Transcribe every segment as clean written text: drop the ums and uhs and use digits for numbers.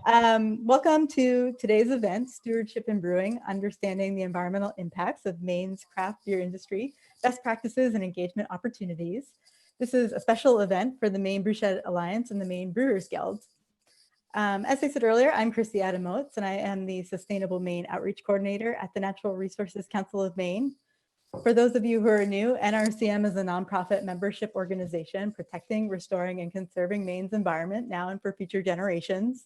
Welcome to today's event, Stewardship in Brewing, Understanding the Environmental Impacts of Maine's Craft Beer Industry, Best Practices and Engagement Opportunities. This is a special event for the Maine Brewshed Alliance and the Maine Brewers Guild. As I said earlier, I'm Christy Adamotes, and I am the Sustainable Maine Outreach Coordinator at the Natural Resources Council of Maine. For those of you who are new, NRCM is a nonprofit membership organization protecting, restoring, and conserving Maine's environment now and for future generations.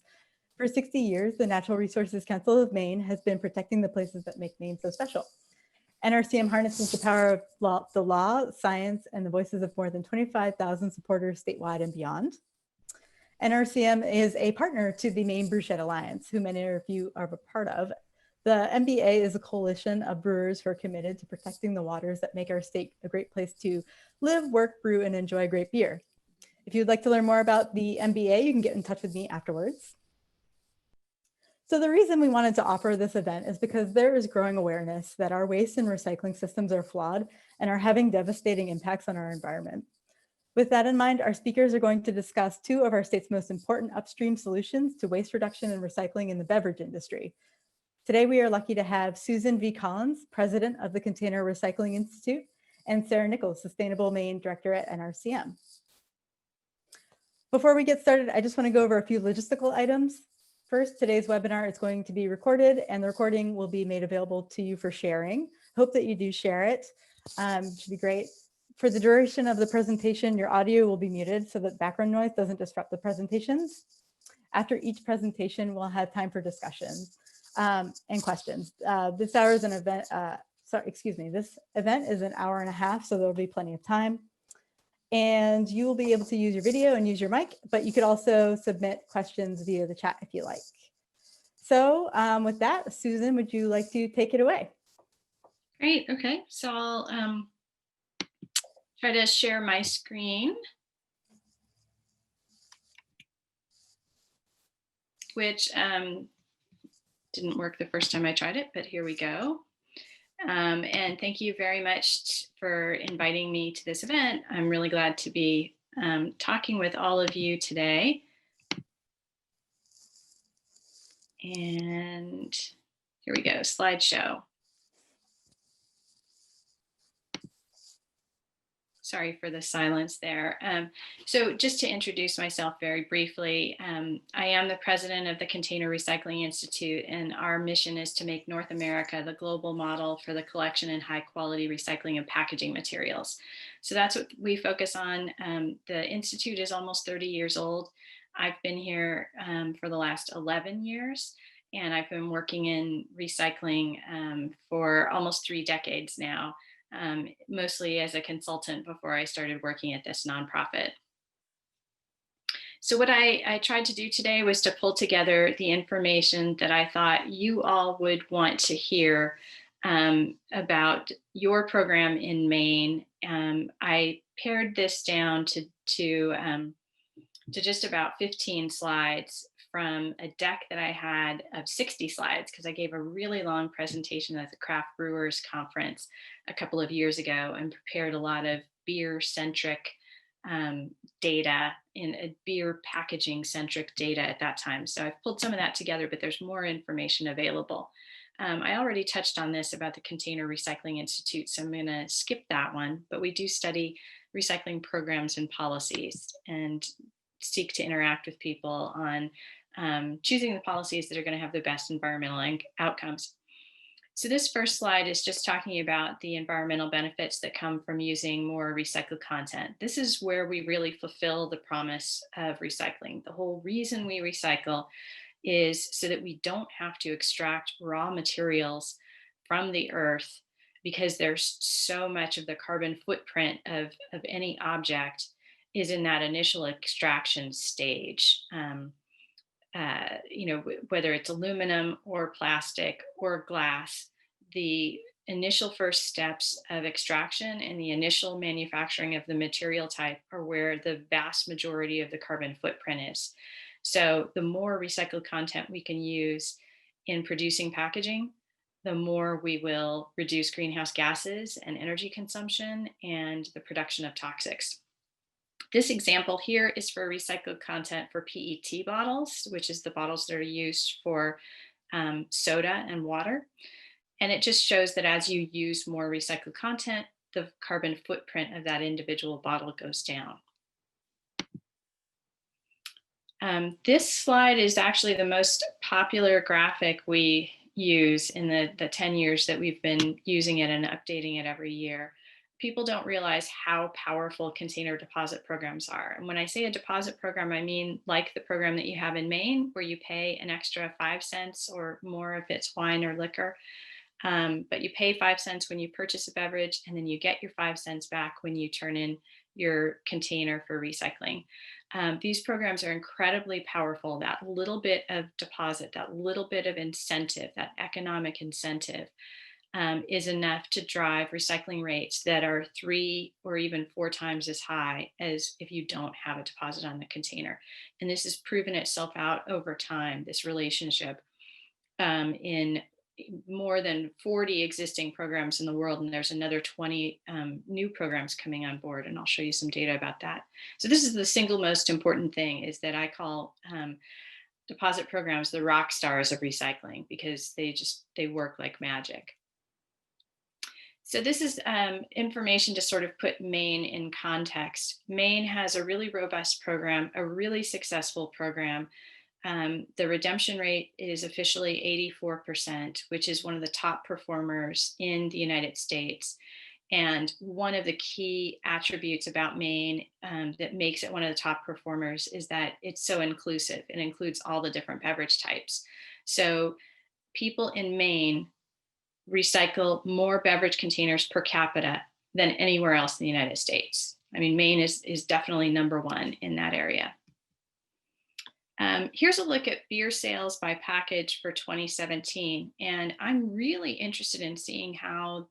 For 60 years, the Natural Resources Council of Maine has been protecting the places that make Maine so special. NRCM harnesses the power of the law, science, and the voices of more than 25,000 supporters statewide and beyond. NRCM is a partner to the Maine Brewshed Alliance, who many of you are a part of. The MBA is a coalition of brewers who are committed to protecting the waters that make our state a great place to live, work, brew, and enjoy great beer. If you'd like to learn more about the MBA, you can get in touch with me afterwards. So the reason we wanted to offer this event is because there is growing awareness that our waste and recycling systems are flawed and are having devastating impacts on our environment. With that in mind, our speakers are going to discuss two of our state's most important upstream solutions to waste reduction and recycling in the beverage industry. Today, we are lucky to have Susan V. Collins, President of the Container Recycling Institute, and Sarah Nichols, Sustainable Maine Director at NRCM. Before we get started, I just want to go over a few logistical items. First, today's webinar is going to be recorded, and the recording will be made available to you for sharing. Hope that you do share it. Should be great. For the duration of the presentation, your audio will be muted so that background noise doesn't disrupt the presentations. After each presentation, we'll have time for discussion and questions. This hour is an event, this event is an hour and a half, so there'll be plenty of time. And you will be able to use your video and use your mic, but you could also submit questions via the chat if you like. So with that, Susan, would you like to take it away? Great, okay, so I'll try to share my screen, which didn't work the first time I tried it, but here we go. And thank you very much for inviting me to this event. I'm really glad to be talking with all of you today. And here we go, slideshow. Sorry for the silence there. So just to introduce myself very briefly, I am the president of the Container Recycling Institute, and our mission is to make North America the global model for the collection and high quality recycling of packaging materials. So that's what we focus on. The Institute is almost 30 years old. I've been here for the last 11 years, and I've been working in recycling for almost 3 decades now. Mostly as a consultant before I started working at this nonprofit. So what I tried to do today was to pull together the information that I thought you all would want to hear about your program in Maine. I pared this down to just about 15 slides from a deck that I had of 60 slides, because I gave a really long presentation at the Craft Brewers Conference a couple of years ago and prepared a lot of beer-centric data in a beer packaging-centric data at that time. So I've pulled some of that together, but there's more information available. I already touched on this about the Container Recycling Institute, so I'm going to skip that one, but we do study recycling programs and policies and seek to interact with people on choosing the policies that are going to have the best environmental outcomes. So this first slide is just talking about the environmental benefits that come from using more recycled content. This is where we really fulfill the promise of recycling. The whole reason we recycle is so that we don't have to extract raw materials from the earth, because there's so much of the carbon footprint of any object is in that initial extraction stage. Whether it's aluminum or plastic or glass, the initial first steps of extraction and the initial manufacturing of the material type are where the vast majority of the carbon footprint is. So the more recycled content we can use in producing packaging, the more we will reduce greenhouse gases and energy consumption and the production of toxics. This example here is for recycled content for PET bottles, which is the bottles that are used for soda and water. And it just shows that as you use more recycled content, the carbon footprint of that individual bottle goes down. This slide is actually the most popular graphic we use in the 10 years that we've been using it and updating it every year. People don't realize how powerful container deposit programs are. And when I say a deposit program, I mean like the program that you have in Maine, where you pay an extra 5 cents or more if it's wine or liquor. But you pay 5 cents when you purchase a beverage, and then you get your 5 cents back when you turn in your container for recycling. These programs are incredibly powerful. That little bit of deposit, that little bit of incentive, that economic incentive is enough to drive recycling rates that are 3 or even 4 times as high as if you don't have a deposit on the container. And this has proven itself out over time, this relationship in more than 40 existing programs in the world, and there's another 20 new programs coming on board, and I'll show you some data about that. So this is the single most important thing, is that I call deposit programs the rock stars of recycling, because they work like magic. So this is information to sort of put Maine in context. Maine has a really robust program, a really successful program. The redemption rate is officially 84%, which is one of the top performers in the United States. And one of the key attributes about Maine that makes it one of the top performers is that it's so inclusive. It includes all the different beverage types. So people in Maine recycle more beverage containers per capita than anywhere else in the United States. I mean, Maine is definitely number one in that area. Here's a look at beer sales by package for 2017. And I'm really interested in seeing how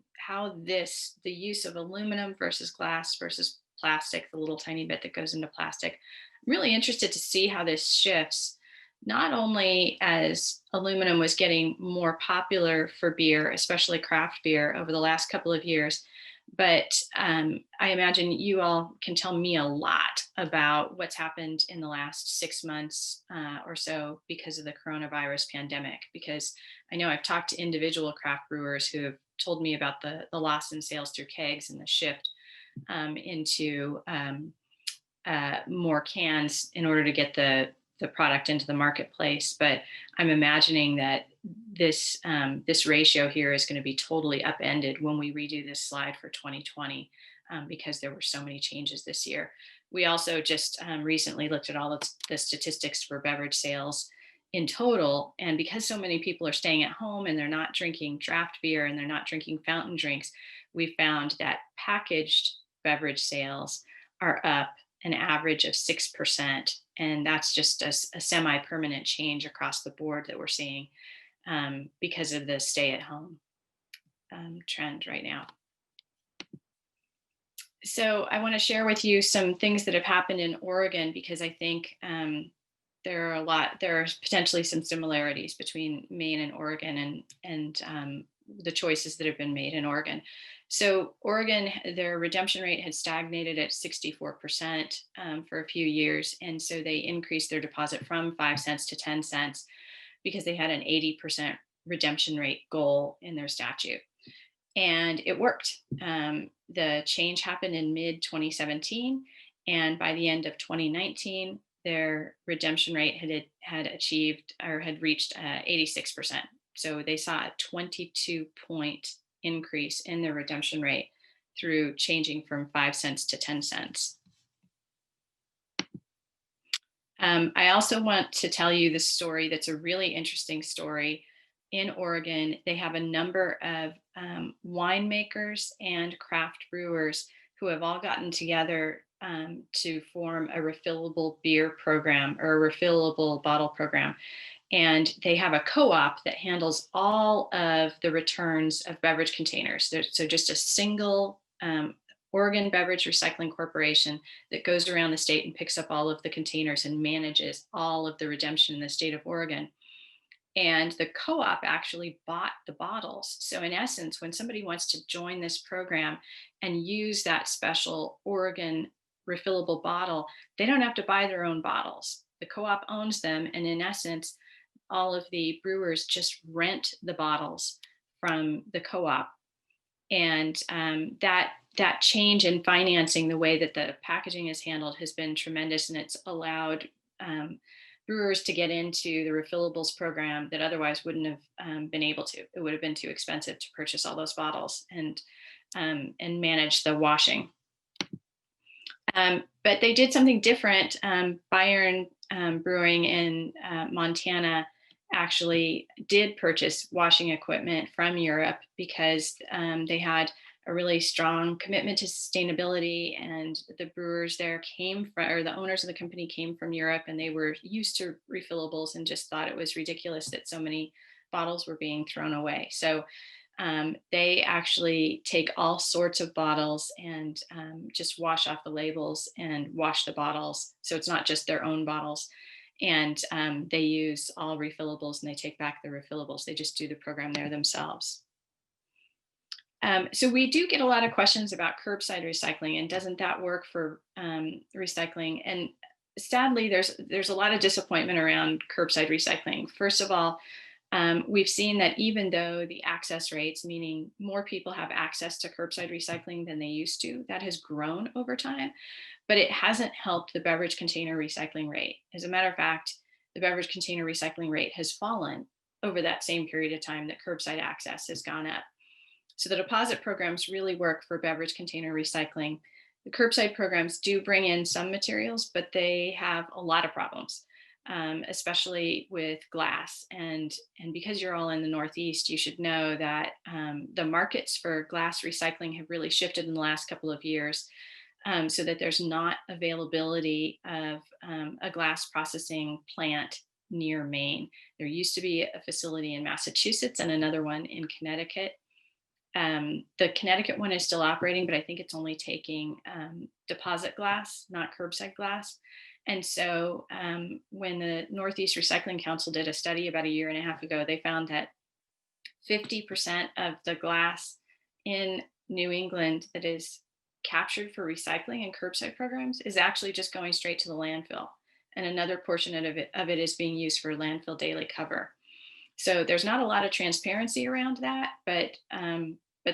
the use of aluminum versus glass versus plastic, the little tiny bit that goes into plastic, I'm really interested to see how this shifts, not only as aluminum was getting more popular for beer, especially craft beer over the last couple of years, but I imagine you all can tell me a lot about what's happened in the last 6 months or so because of the coronavirus pandemic. Because I know I've talked to individual craft brewers who have told me about the loss in sales through kegs and the shift into more cans in order to get the product into the marketplace. But I'm imagining that this ratio here is going to be totally upended when we redo this slide for 2020 because there were so many changes this year. We also just recently looked at all the statistics for beverage sales in total, and because so many people are staying at home and they're not drinking draft beer and they're not drinking fountain drinks, we found that packaged beverage sales are up an average of 6%. And that's just a semi-permanent change across the board that we're seeing because of the stay-at-home trend right now. So I want to share with you some things that have happened in Oregon, because I think there are potentially some similarities between Maine and Oregon and the choices that have been made in Oregon. So Oregon, their redemption rate had stagnated at 64% for a few years. And so they increased their deposit from 5 cents to 10 cents because they had an 80% redemption rate goal in their statute. And it worked. The change happened in mid 2017. And by the end of 2019, their redemption rate had achieved or had reached 86%. So they saw a 22-point increase in their redemption rate through changing from 5 cents to 10 cents. I also want to tell you this story that's a really interesting story. In Oregon, they have a number of winemakers and craft brewers who have all gotten together to form a refillable beer program or a refillable bottle program. And they have a co-op that handles all of the returns of beverage containers. So just a single Oregon Beverage Recycling Corporation that goes around the state and picks up all of the containers and manages all of the redemption in the state of Oregon. And the co-op actually bought the bottles. So in essence, when somebody wants to join this program and use that special Oregon refillable bottle, they don't have to buy their own bottles. The co-op owns them, and in essence, all of the brewers just rent the bottles from the co-op. And that change in financing, the way that the packaging is handled, has been tremendous, and it's allowed brewers to get into the refillables program that otherwise wouldn't have been able to. It would have been too expensive to purchase all those bottles and manage the washing. But they did something different. Bayern Brewing in Montana actually did purchase washing equipment from Europe because they had a really strong commitment to sustainability, and the brewers there came from, or the owners of the company came from Europe, and they were used to refillables and just thought it was ridiculous that so many bottles were being thrown away. So they actually take all sorts of bottles and just wash off the labels and wash the bottles. So it's not just their own bottles. And they use all refillables, and they take back the refillables. They just do the program there themselves. So we do get a lot of questions about curbside recycling, and doesn't that work for recycling? And sadly, there's a lot of disappointment around curbside recycling. First of all, we've seen that even though the access rates, meaning more people have access to curbside recycling than they used to, that has grown over time, but it hasn't helped the beverage container recycling rate. As a matter of fact, the beverage container recycling rate has fallen over that same period of time that curbside access has gone up. So the deposit programs really work for beverage container recycling. The curbside programs do bring in some materials, but they have a lot of problems. Especially with glass. And because you're all in the Northeast, you should know that the markets for glass recycling have really shifted in the last couple of years, so that there's not availability of a glass processing plant near Maine. There used to be a facility in Massachusetts and another one in Connecticut. The Connecticut one is still operating, but I think it's only taking deposit glass, not curbside glass. And so when the Northeast Recycling Council did a study about a year and a half ago, they found that 50% of the glass in New England that is captured for recycling and curbside programs is actually just going straight to the landfill. And another portion of it is being used for landfill daily cover. So there's not a lot of transparency around that, but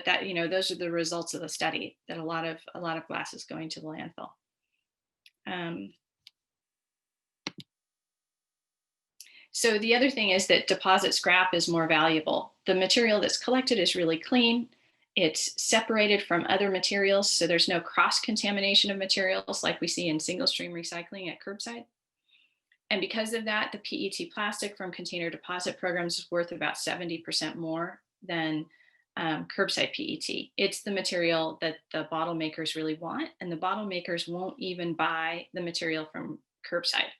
that, you know, those are the results of the study, that a lot of glass is going to the landfill. So the other thing is that deposit scrap is more valuable. The material that's collected is really clean. It's separated from other materials, so there's no cross-contamination of materials like we see in single-stream recycling at curbside. And because of that, the PET plastic from container deposit programs is worth about 70% more than curbside PET. It's the material that the bottle makers really want, and the bottle makers won't even buy the material from curbside.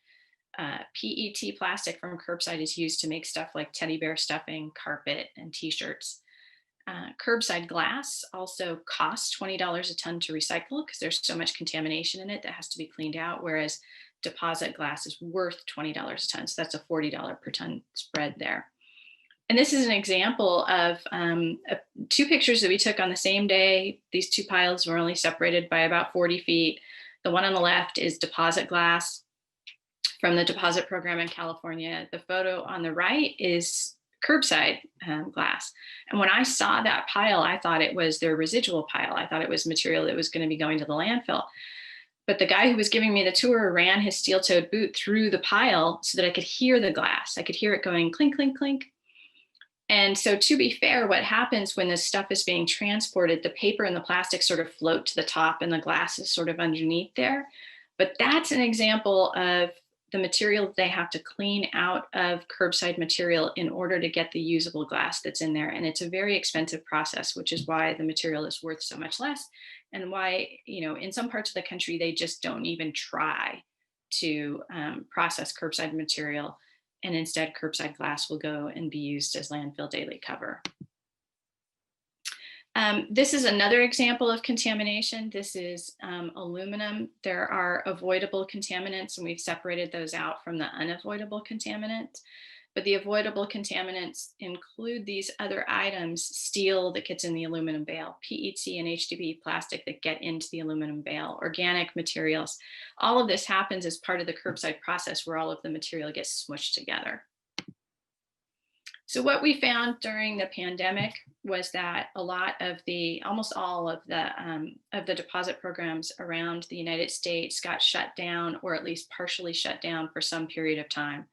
PET plastic from curbside is used to make stuff like teddy bear stuffing, carpet, and t-shirts. Curbside glass also costs $20 a ton to recycle because there's so much contamination in it that has to be cleaned out, whereas deposit glass is worth $20 a ton. So that's a $40 per ton spread there. And this is an example of two pictures that we took on the same day. These two piles were only separated by about 40 feet. The one on the left is deposit glass from the deposit program in California. The photo on the right is curbside glass. And when I saw that pile, I thought it was their residual pile. I thought it was material that was going to be going to the landfill. But the guy who was giving me the tour ran his steel-toed boot through the pile so that I could hear the glass. I could hear it going clink, clink, clink. And so to be fair, what happens when this stuff is being transported, the paper and the plastic sort of float to the top and the glass is sort of underneath there. But that's an example of the material that they have to clean out of curbside material in order to get the usable glass that's in there. And it's a very expensive process, which is why the material is worth so much less, and why, you know, in some parts of the country, they just don't even try to process curbside material. And instead, curbside glass will go and be used as landfill daily cover. This is another example of contamination. This is aluminum. There are avoidable contaminants, and we've separated those out from the unavoidable contaminants. But the avoidable contaminants include these other items: steel that gets in the aluminum bale, PET and HDPE plastic that get into the aluminum bale, organic materials. All of this happens as part of the curbside process where all of the material gets smushed together. So what we found during the pandemic was that a lot of almost all of the deposit programs around the United States got shut down, or at least partially shut down for some period of time.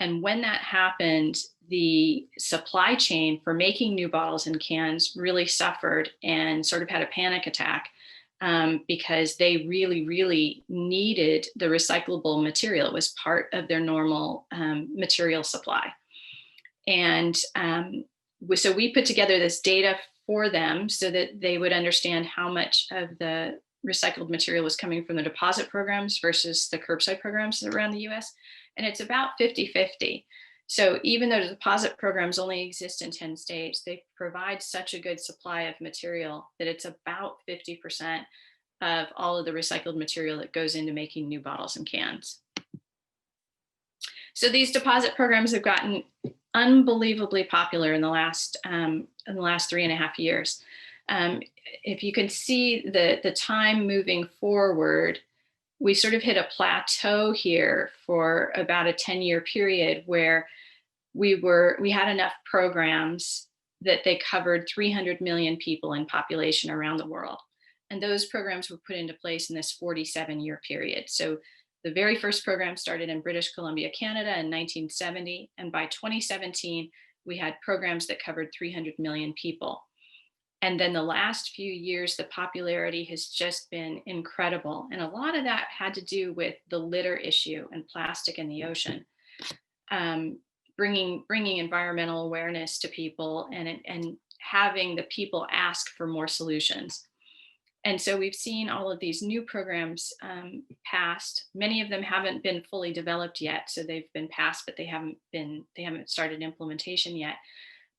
And when that happened, the supply chain for making new bottles and cans really suffered and sort of had a panic attack, because they really, really needed the recyclable material. It was part of their normal material supply. And so we put together this data for them so that they would understand how much of the recycled material was coming from the deposit programs versus the curbside programs around the US. And it's about 50-50. So even though the deposit programs only exist in 10 states, they provide such a good supply of material that it's about 50% of all of the recycled material that goes into making new bottles and cans. So these deposit programs have gotten unbelievably popular in the last 3.5 years. If you can see the time moving forward, we sort of hit a plateau here for about a 10-year period where we had enough programs that they covered 300 million people in population around the world. And those programs were put into place in this 47-year period. So the very first program started in British Columbia, Canada in 1970. And by 2017, we had programs that covered 300 million people. And then the last few years, the popularity has just been incredible. And a lot of that had to do with the litter issue and plastic in the ocean, bringing environmental awareness to people and having the people ask for more solutions. And so we've seen all of these new programs passed. Many of them haven't been fully developed yet. So they've been passed, but they haven't started implementation yet.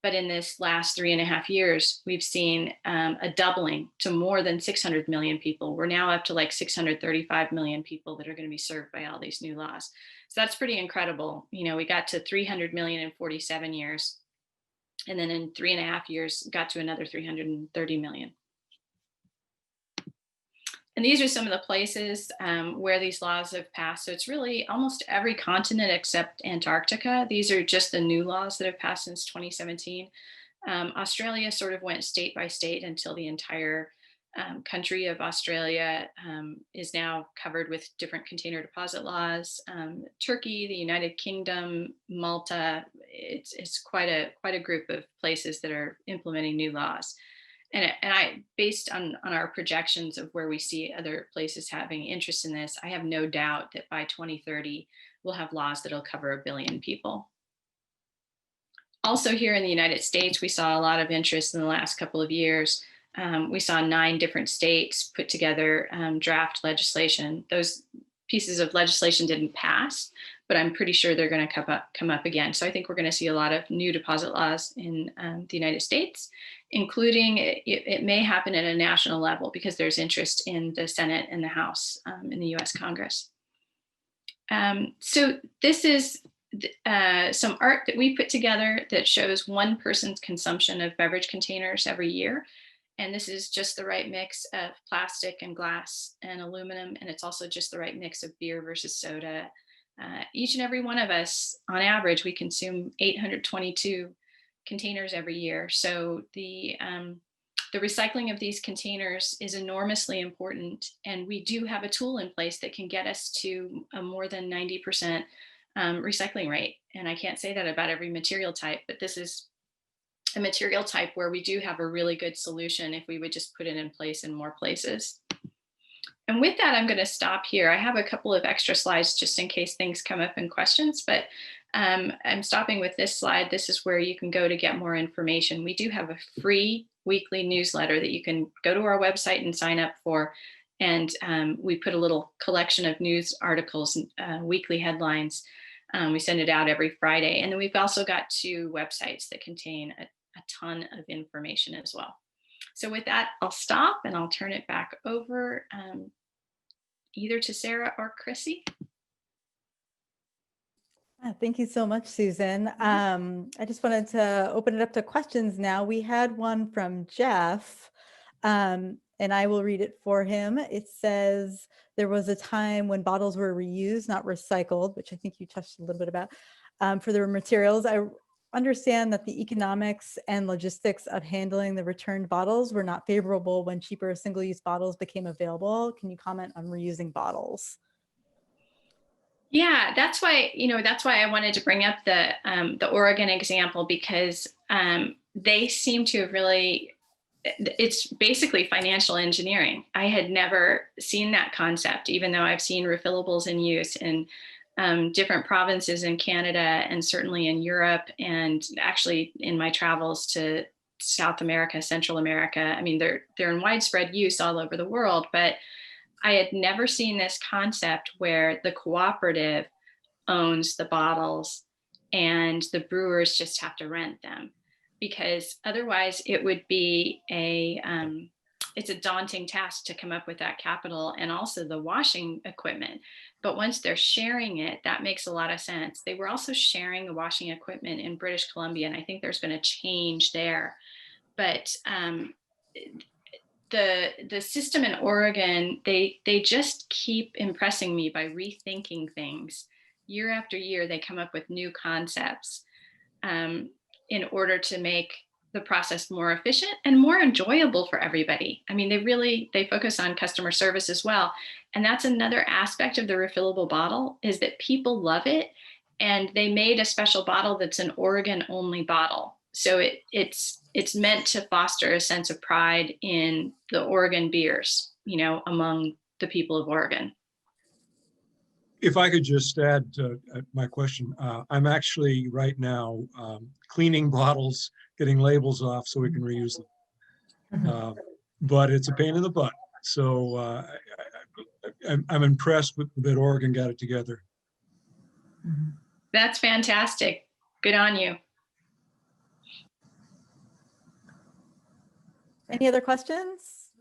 But in this last 3.5 years, we've seen a doubling to more than 600 million people. We're now up to like 635 million people that are going to be served by all these new laws. So that's pretty incredible. You know, we got to 300 million in 47 years. And then in 3.5 years, got to another 330 million. And these are some of the places where these laws have passed. So it's really almost every continent except Antarctica. These are just the new laws that have passed since 2017. Australia sort of went state by state until the entire country of Australia is now covered with different container deposit laws. Turkey, the United Kingdom, Malta, it's quite a group of places that are implementing new laws. And I, based on our projections of where we see other places having interest in this, I have no doubt that by 2030, we'll have laws that'll cover 1 billion people. Also here in the United States, we saw a lot of interest in the last couple of years. We saw 9 different states put together draft legislation. Those pieces of legislation didn't pass, but I'm pretty sure they're going to come up again. So I think we're going to see a lot of new deposit laws in the United States, including it may happen at a national level because there's interest in the Senate and the House in the US Congress. So this is some art that we put together that shows one person's consumption of beverage containers every year. And this is just the right mix of plastic and glass and aluminum. And it's also just the right mix of beer versus soda. Each and every one of us, on average, we consume 822 containers every year. So the recycling of these containers is enormously important. And we do have a tool in place that can get us to a more than 90% recycling rate. And I can't say that about every material type, but this is a material type where we do have a really good solution if we would just put it in place in more places. And with that, I'm going to stop here. I have a couple of extra slides just in case things come up in questions, but I'm stopping with this slide. This is where you can go to get more information. We do have a free weekly newsletter that you can go to our website and sign up for. And we put a little collection of news articles, weekly headlines. We send it out every Friday. And then we've also got 2 websites that contain a ton of information as well. So with that, I'll stop and I'll turn it back over either to Sarah or Chrissy. Thank you so much, Susan. I just wanted to open it up to questions now. We had one from Jeff, and I will read it for him. It says, there was a time when bottles were reused, not recycled, which I think you touched a little bit about, for their materials. I understand that the economics and logistics of handling the returned bottles were not favorable when cheaper single-use bottles became available. Can you comment on reusing bottles? Yeah, that's why, that's why I wanted to bring up the Oregon example, because they seem to have really, it's basically financial engineering. I had never seen that concept, even though I've seen refillables in use in different provinces in Canada and certainly in Europe, and actually in my travels to South America, Central America. I mean, they're in widespread use all over the world, but I had never seen this concept where the cooperative owns the bottles and the brewers just have to rent them, because otherwise it would be it's a daunting task to come up with that capital and also the washing equipment. But once they're sharing it, that makes a lot of sense. They were also sharing the washing equipment in British Columbia, and I think there's been a change there. But the system in Oregon, they just keep impressing me by rethinking things. Year after year, they come up with new concepts in order to make the process more efficient and more enjoyable for everybody. I mean, they focus on customer service as well. And that's another aspect of the refillable bottle, is that people love it. And they made a special bottle that's an Oregon only bottle. So it's meant to foster a sense of pride in the Oregon beers, among the people of Oregon. If I could just add to my question, I'm actually right now cleaning bottles, getting labels off so we can reuse them. But it's a pain in the butt. So I'm impressed that Oregon got it together. That's fantastic. Good on you. Any other questions?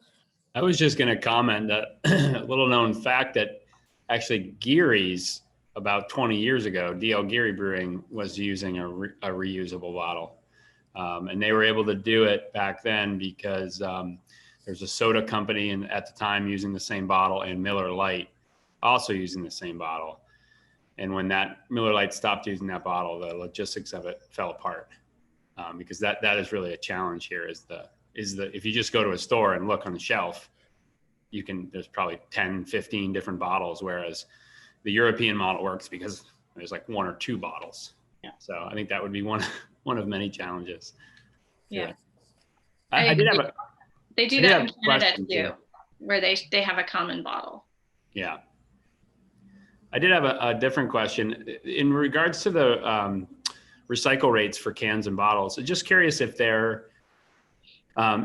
I was just going to comment that a little known fact that actually Geary's about 20 years ago, D.L. Geary Brewing was using a reusable bottle. And they were able to do it back then because there's a soda company at the time using the same bottle, and Miller Lite also using the same bottle. And when that Miller Lite stopped using that bottle, the logistics of it fell apart, because that is really a challenge here. If you just go to a store and look on the shelf, there's probably 10, 15 different bottles, whereas the European model works because there's like one or two bottles. Yeah. So I think that would be one of many challenges. Yeah. I did have they do that in Canada too, where they have a common bottle. Yeah. I did have a different question in regards to the recycle rates for cans and bottles. Just curious if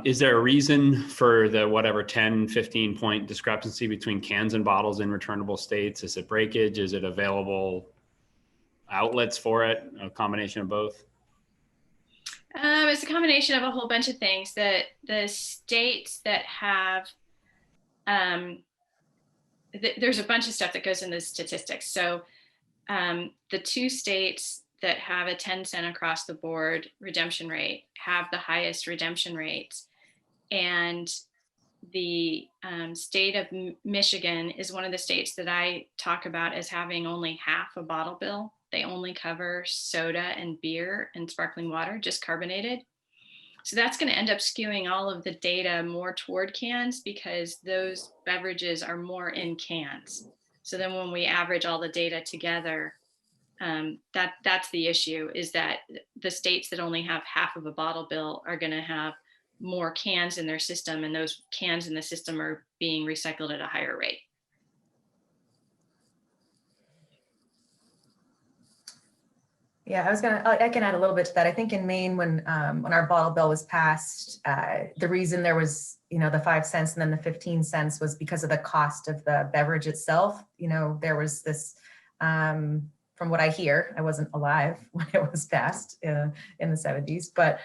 is there a reason for the 10, 15 point discrepancy between cans and bottles in returnable states? Is it breakage? Is it available outlets for it? A combination of both? It's a combination of a whole bunch of things. The states that have, there's a bunch of stuff that goes in the statistics. So the two states that have a 10-cent across the board redemption rate have the highest redemption rates. And the state of Michigan is one of the states that I talk about as having only half a bottle bill. They only cover soda and beer and sparkling water, just carbonated. So that's going to end up skewing all of the data more toward cans, because those beverages are more in cans. So then when we average all the data together, that's the issue, is that the states that only have half of a bottle bill are going to have more cans in their system, and those cans in the system are being recycled at a higher rate. Yeah, I can add a little bit to that. I think in Maine, when our bottle bill was passed, the reason there was, the 5 cents and then the 15 cents was because of the cost of the beverage itself. There was this, from what I hear, I wasn't alive when it was passed in the 70s, but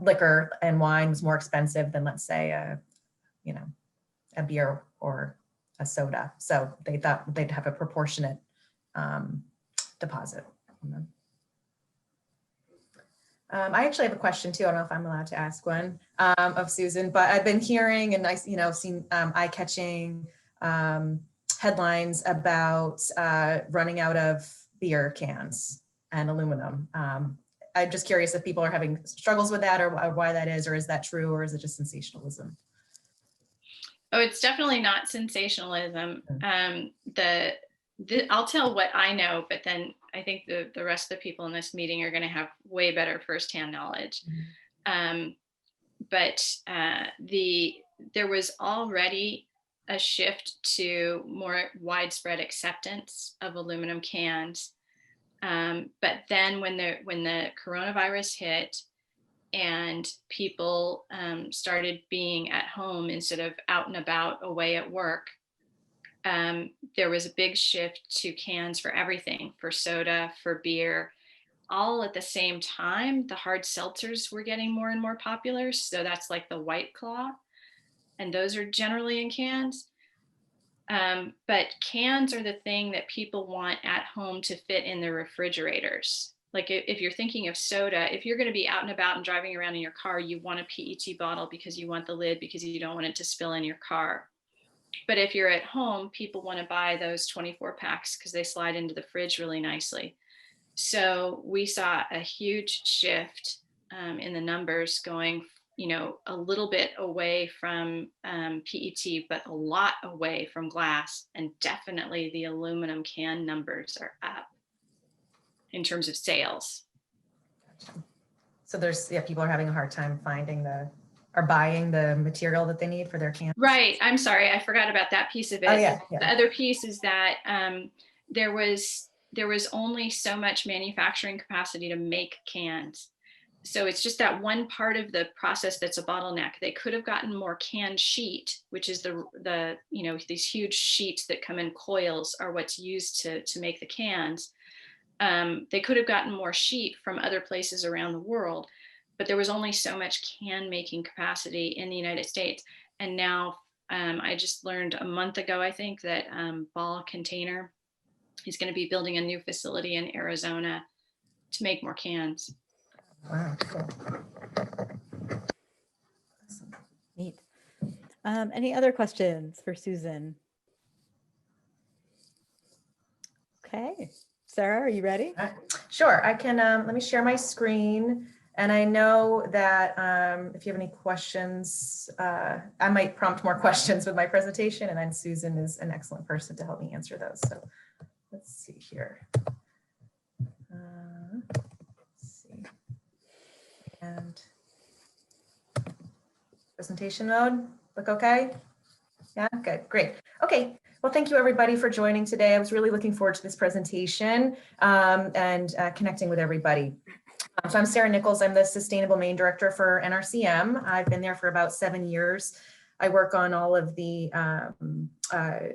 liquor and wine was more expensive than, let's say, a beer or a soda. So they thought they'd have a proportionate deposit. I actually have a question too. I don't know if I'm allowed to ask one of Susan, but I've been hearing and seen eye-catching headlines about running out of beer cans and aluminum. I'm just curious if people are having struggles with that, or why that is, or is that true, or is it just sensationalism? Oh, it's definitely not sensationalism. I'll tell what I know, but then I think the rest of the people in this meeting are going to have way better firsthand knowledge. But there was already a shift to more widespread acceptance of aluminum cans. But then when the coronavirus hit and people started being at home instead of out and about away at work, there was a big shift to cans for everything, for soda, for beer. All at the same time, the hard seltzers were getting more and more popular. So that's like the White Claw, and those are generally in cans. But cans are the thing that people want at home to fit in their refrigerators. Like if you're thinking of soda, if you're going to be out and about and driving around in your car, you want a PET bottle because you want the lid, because you don't want it to spill in your car. But if you're at home, people want to buy those 24 packs because they slide into the fridge really nicely. So we saw a huge shift in the numbers going, a little bit away from PET, but a lot away from glass. And definitely the aluminum can numbers are up in terms of sales. So people are having a hard time finding or buying the material that they need for their cans. Right. I'm sorry. I forgot about that piece of it. Oh, yeah. The other piece is that there was only so much manufacturing capacity to make cans. So it's just that one part of the process that's a bottleneck. They could have gotten more can sheet, which is these huge sheets that come in coils are what's used to make the cans. They could have gotten more sheet from other places around the world, but there was only so much can making capacity in the United States. And now I just learned a month ago, I think, that Ball Container is going to be building a new facility in Arizona to make more cans. Wow, cool. Awesome. Neat. Any other questions for Susan? Okay, Sarah, are you ready? Sure, I can, let me share my screen. And I know that if you have any questions, I might prompt more questions with my presentation, and then Susan is an excellent person to help me answer those. So let's see here. Let's see. And presentation mode, look okay? Yeah, good, great. Okay, well, thank you everybody for joining today. I was really looking forward to this presentation and connecting with everybody. So I'm Sarah Nichols. I'm the Sustainable Maine Director for NRCM. I've been there for about 7 years. I work on all of the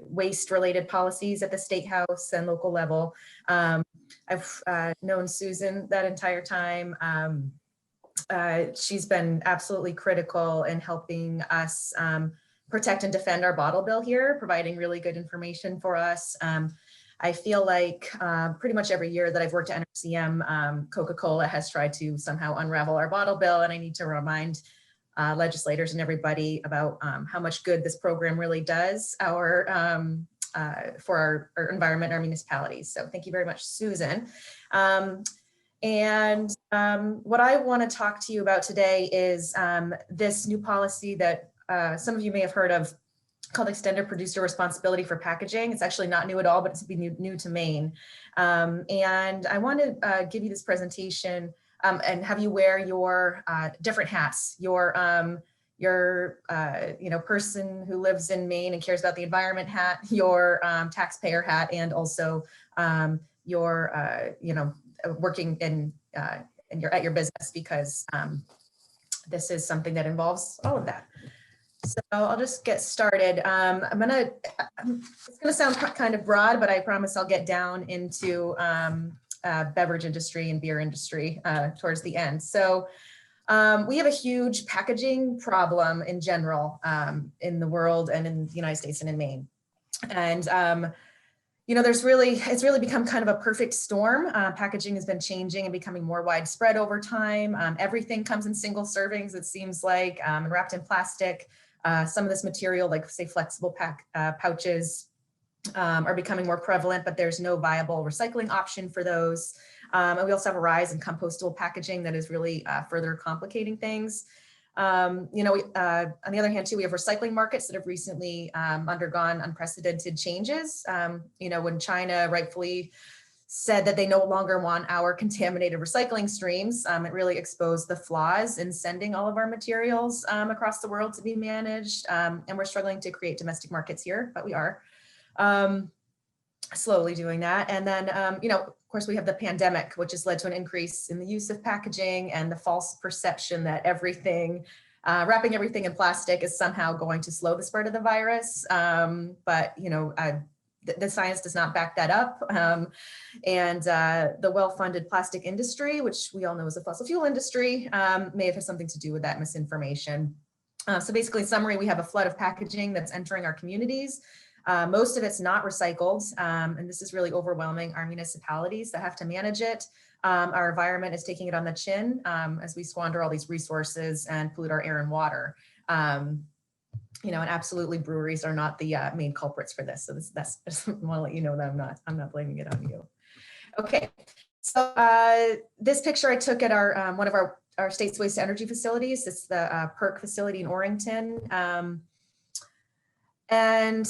waste-related policies at the State House and local level. I've known Susan that entire time. She's been absolutely critical in helping us protect and defend our bottle bill here, providing really good information for us. I feel like pretty much every year that I've worked at NRCM, Coca-Cola has tried to somehow unravel our bottle bill, and I need to remind legislators and everybody about how much good this program really does for our environment, our municipalities. So thank you very much, Susan. And what I want to talk to you about today is this new policy that some of you may have heard of, called Extended Producer Responsibility for Packaging. It's actually not new at all, but it's new to Maine. And I want to give you this presentation and have you wear your different hats, your person who lives in Maine and cares about the environment hat, your taxpayer hat, and also your working at your business, because this is something that involves all of that. So I'll just get started. It's gonna sound kind of broad, but I promise I'll get down into beverage industry and beer industry towards the end. So we have a huge packaging problem in general in the world and in the United States and in Maine. And it's really become kind of a perfect storm. Packaging has been changing and becoming more widespread over time. Everything comes in single servings, it seems like, and wrapped in plastic. Some of this material, like say flexible pouches, are becoming more prevalent, but there's no viable recycling option for those. And we also have a rise in compostable packaging that is really further complicating things. On the other hand, too, we have recycling markets that have recently undergone unprecedented changes. When China rightfully said that they no longer want our contaminated recycling streams, it really exposed the flaws in sending all of our materials across the world to be managed. And we're struggling to create domestic markets here, but we are slowly doing that. And then, of course, we have the pandemic, which has led to an increase in the use of packaging and the false perception that wrapping everything in plastic is somehow going to slow the spread of the virus. But the science does not back that up. And the well-funded plastic industry, which we all know is a fossil fuel industry, may have had something to do with that misinformation. So basically, in summary, we have a flood of packaging that's entering our communities. Most of it's not recycled, and this is really overwhelming our municipalities that have to manage it. Our environment is taking it on the chin as we squander all these resources and pollute our air and water. And absolutely breweries are not the main culprits for this. So I just want to let you know that I'm not blaming it on you. Okay, so this picture I took at our one of our state's waste to energy facilities. It's the PERC facility in Orrington. And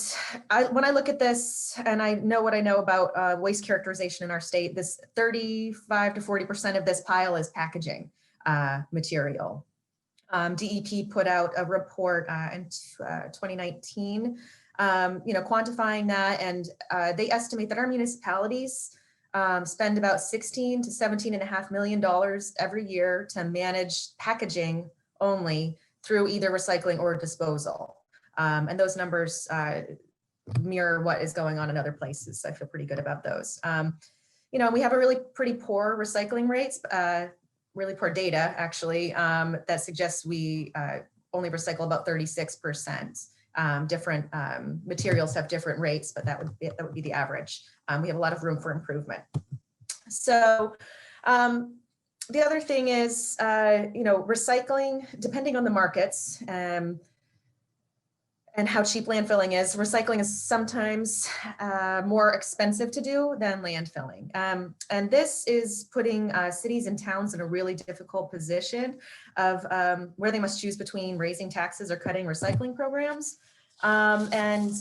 when I look at this, and I know what I know about waste characterization in our state, this 35 to 40% of this pile is packaging material. DEP put out a report in 2019, quantifying that, and they estimate that our municipalities spend about $16 to $17.5 million every year to manage packaging only through either recycling or disposal. And those numbers mirror what is going on in other places. So I feel pretty good about those. We have a really pretty poor recycling rates, really poor data actually, that suggests we only recycle about 36%. Different materials have different rates, but that would be the average. We have a lot of room for improvement. So the other thing is, recycling, depending on the markets, and how cheap landfilling is, recycling is sometimes more expensive to do than landfilling. And this is putting cities and towns in a really difficult position of where they must choose between raising taxes or cutting recycling programs. And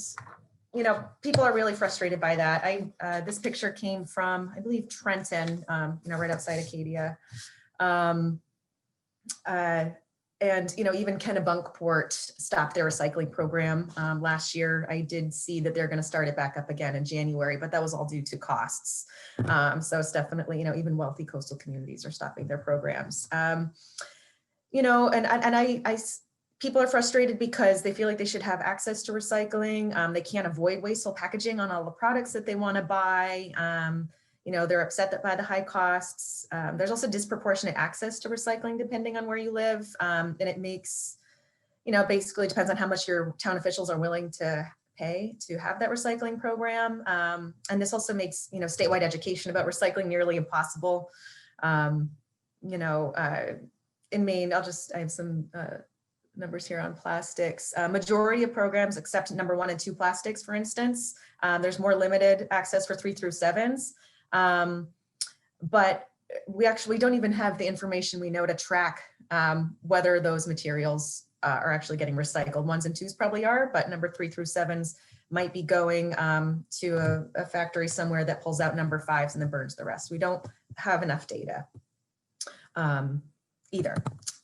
people are really frustrated by that. This picture came from, I believe, Trenton, right outside Acadia. And even Kennebunkport stopped their recycling program last year. I did see that they're going to start it back up again in January, but that was all due to costs. So it's definitely, even wealthy coastal communities are stopping their programs. People are frustrated because they feel like they should have access to recycling. They can't avoid wasteful packaging on all the products that they want to buy. They're upset by the high costs. There's also disproportionate access to recycling depending on where you live. And it makes, basically depends on how much your town officials are willing to pay to have that recycling program. And this also makes, statewide education about recycling nearly impossible. In Maine, I have some numbers here on plastics. Majority of programs accept number 1 and 2 plastics, for instance. There's more limited access for 3 through 7s. But we don't even have the information we know to track whether those materials are actually getting recycled. 1s and 2s probably are, but number 3 through 7s might be going to a factory somewhere that pulls out number 5s and then burns the rest. We don't have enough data either.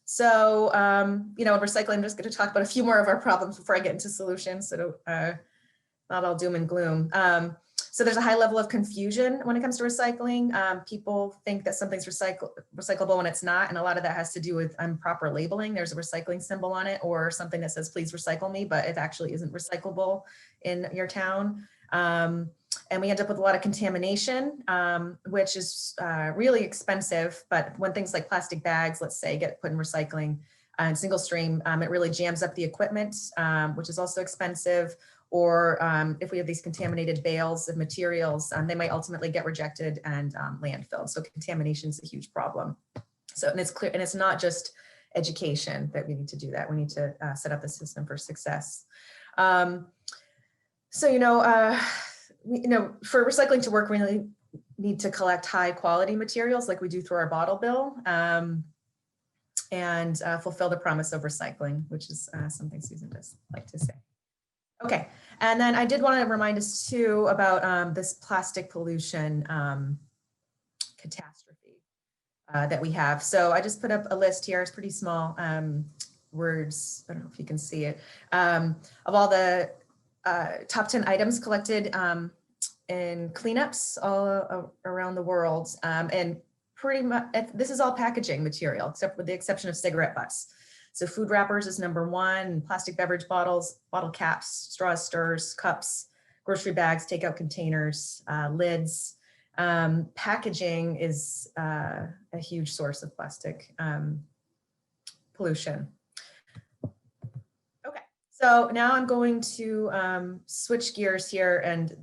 So, recycling, I'm just going to talk about a few more of our problems before I get into solutions. So not all doom and gloom. So there's a high level of confusion when it comes to recycling. People think that something's recyclable when it's not. And a lot of that has to do with improper labeling. There's a recycling symbol on it or something that says, please recycle me, but it actually isn't recyclable in your town. And we end up with a lot of contamination, which is really expensive. But when things like plastic bags, let's say, get put in recycling and single stream, it really jams up the equipment, which is also expensive. or if we have these contaminated bales of materials, they might ultimately get rejected and landfilled. So contamination is a huge problem. So, and it's clear, and it's not just education that we need to do that. We need to set up the system for success. So, for recycling to work, we really need to collect high quality materials like we do through our bottle bill, and fulfill the promise of recycling, which is something Susan does like to say. Okay, and then I did want to remind us too about this plastic pollution catastrophe that we have. So I just put up a list here. It's pretty small words. I don't know if you can see it, of all the top 10 items collected in cleanups all around the world. And pretty much, this is all packaging material, except with the exception of cigarette butts. So food wrappers is number one, plastic beverage bottles, bottle caps, straws, stirrers, cups, grocery bags, takeout containers, lids. Packaging is a huge source of plastic pollution. Okay, so now I'm going to switch gears here, and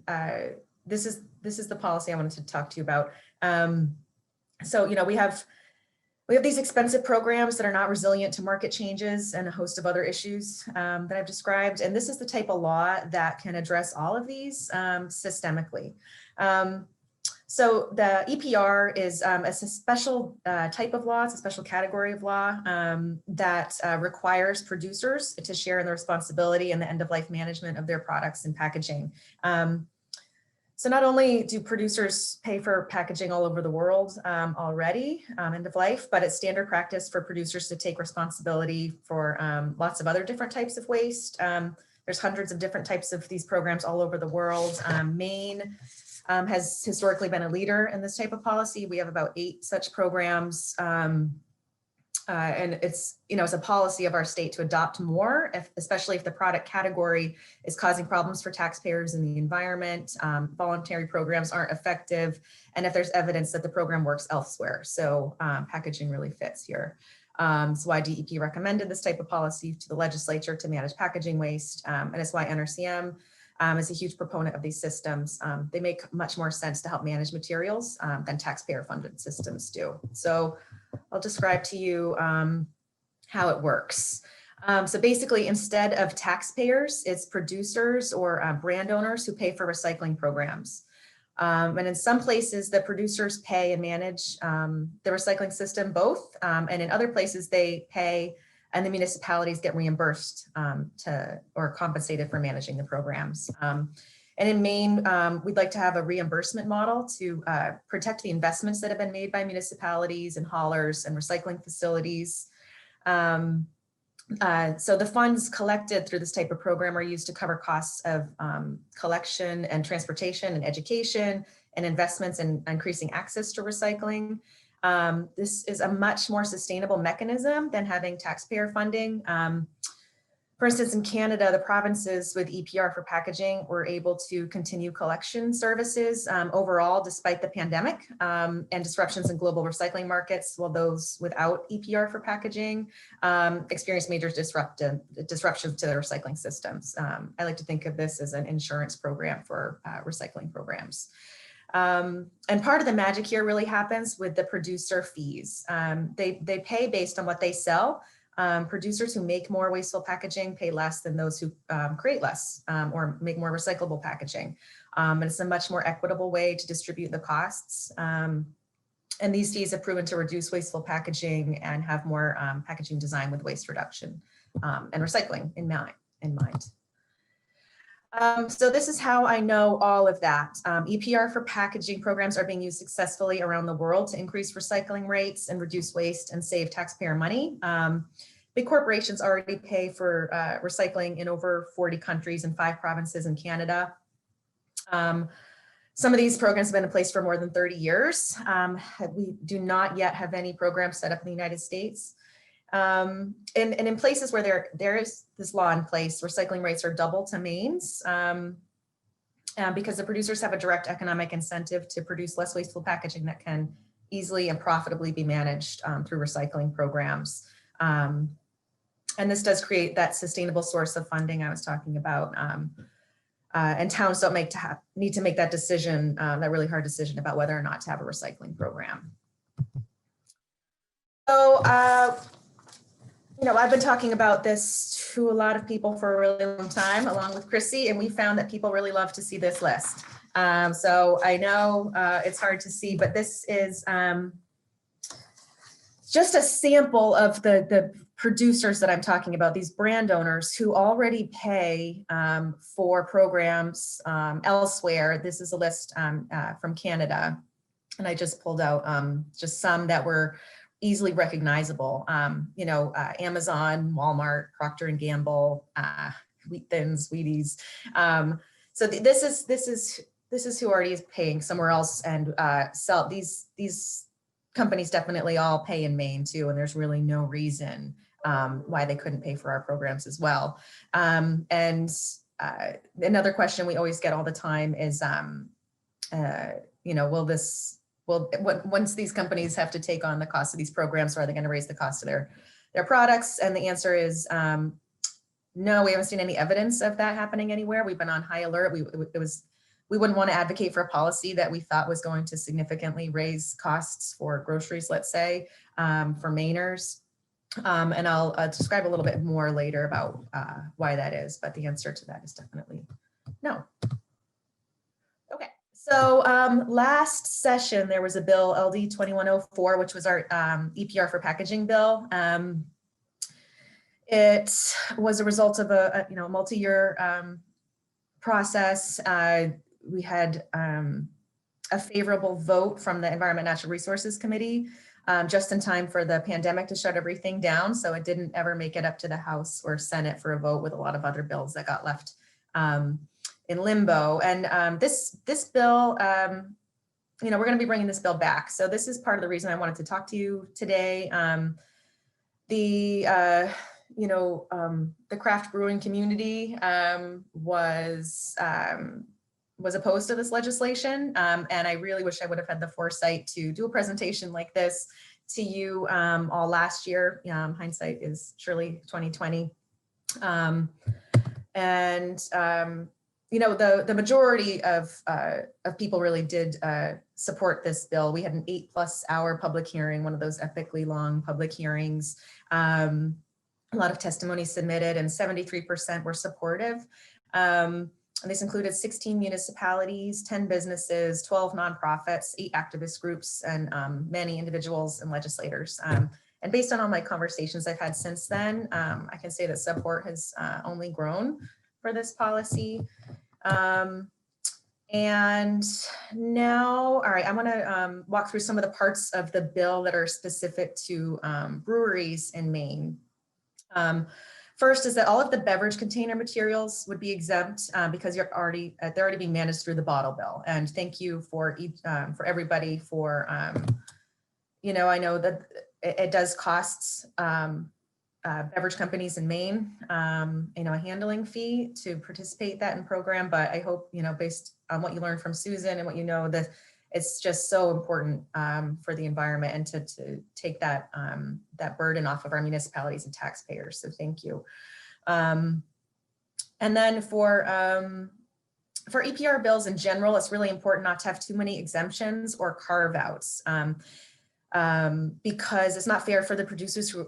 this is the policy I wanted to talk to you about. So we have these expensive programs that are not resilient to market changes and a host of other issues that I've described. And this is the type of law that can address all of these systemically. So the EPR is a special type of law. It's a special category of law that requires producers to share in the responsibility and the end-of-life management of their products and packaging. So not only do producers pay for packaging all over the world already, end of life, but it's standard practice for producers to take responsibility for lots of other different types of waste. There's hundreds of different types of these programs all over the world. Maine has historically been a leader in this type of policy. We have about 8 such programs. And it's a policy of our state to adopt more, especially if the product category is causing problems for taxpayers and the environment. Voluntary programs aren't effective, and if there's evidence that the program works elsewhere. So packaging really fits here. It's why DEP recommended this type of policy to the legislature to manage packaging waste, and it's why NRCM is a huge proponent of these systems. They make much more sense to help manage materials than taxpayer-funded systems do. So I'll describe to you how it works. So basically, instead of taxpayers, it's producers or brand owners who pay for recycling programs. And in some places, the producers pay and manage the recycling system both. And in other places, they pay and the municipalities get reimbursed or compensated for managing the programs. And in Maine, we'd like to have a reimbursement model to protect the investments that have been made by municipalities and haulers and recycling facilities. So the funds collected through this type of program are used to cover costs of collection and transportation and education and investments in increasing access to recycling. This is a much more sustainable mechanism than having taxpayer funding. For instance, in Canada, the provinces with EPR for packaging were able to continue collection services overall, despite the pandemic and disruptions in global recycling markets, while those without EPR for packaging experienced major disruptions to their recycling systems. I like to think of this as an insurance program for recycling programs. And part of the magic here really happens with the producer fees. They pay based on what they sell. Producers who make more wasteful packaging pay less than those who create less or make more recyclable packaging. And it's a much more equitable way to distribute the costs. And these fees have proven to reduce wasteful packaging and have more packaging design with waste reduction and recycling in mind. So this is how I know all of that. EPR for packaging programs are being used successfully around the world to increase recycling rates and reduce waste and save taxpayer money. Big corporations already pay for recycling in over 40 countries and 5 provinces in Canada. Some of these programs have been in place for more than 30 years. We do not yet have any programs set up in the United States. And in places where there is this law in place, recycling rates are double to Maine's because the producers have a direct economic incentive to produce less wasteful packaging that can easily and profitably be managed through recycling programs. And this does create that sustainable source of funding I was talking about. and towns don't need to make that decision, that really hard decision about whether or not to have a recycling program. So, I've been talking about this to a lot of people for a really long time, along with Chrissy, and we found that people really love to see this list. So I know it's hard to see, but this is just a sample of the producers that I'm talking about, these brand owners who already pay for programs elsewhere. This is a list from Canada, and I just pulled out just some that were easily recognizable. Amazon, Walmart, Procter and Gamble, Wheat Thins, Wheaties. So this is who already is paying somewhere else, and sell these companies definitely all pay in Maine too, and there's really no reason why they couldn't pay for our programs as well. And another question we always get all the time is, once these companies have to take on the cost of these programs, are they going to raise the cost of their products? And the answer is no, we haven't seen any evidence of that happening anywhere. We've been on high alert. We wouldn't want to advocate for a policy that we thought was going to significantly raise costs for groceries, let's say, for Mainers. And I'll describe a little bit more later about why that is, but the answer to that is definitely no. Okay, so last session, there was a bill, LD 2104, which was our EPR for packaging bill. It was a result of a multi-year process. We had a favorable vote from the Environment and Natural Resources Committee just in time for the pandemic to shut everything down. So it didn't ever make it up to the House or Senate for a vote, with a lot of other bills that got left in limbo. And this bill, we're going to be bringing this bill back. So this is part of the reason I wanted to talk to you today. The craft brewing community was opposed to this legislation. And I really wish I would have had the foresight to do a presentation like this to you all last year. Hindsight is surely 2020. The majority of people really did support this bill. We had an 8+ hour public hearing, one of those epically long public hearings. A lot of testimony submitted, and 73% were supportive. And this included 16 municipalities, 10 businesses, 12 nonprofits, 8 activist groups, and many individuals and legislators. And based on all my conversations I've had since then, I can say that support has only grown for this policy. And now, all right, I want to walk through some of the parts of the bill that are specific to breweries in Maine. First is that all of the beverage container materials would be exempt because they're already being managed through the bottle bill. And thank you for everybody for, I know that it does cost beverage companies in Maine, a handling fee to participate that in program. But I hope, based on what you learned from Susan and what that it's just so important for the environment, and to take that burden off of our municipalities and taxpayers. So thank you. And then for EPR bills in general, it's really important not to have too many exemptions or carve outs because it's not fair for the producers who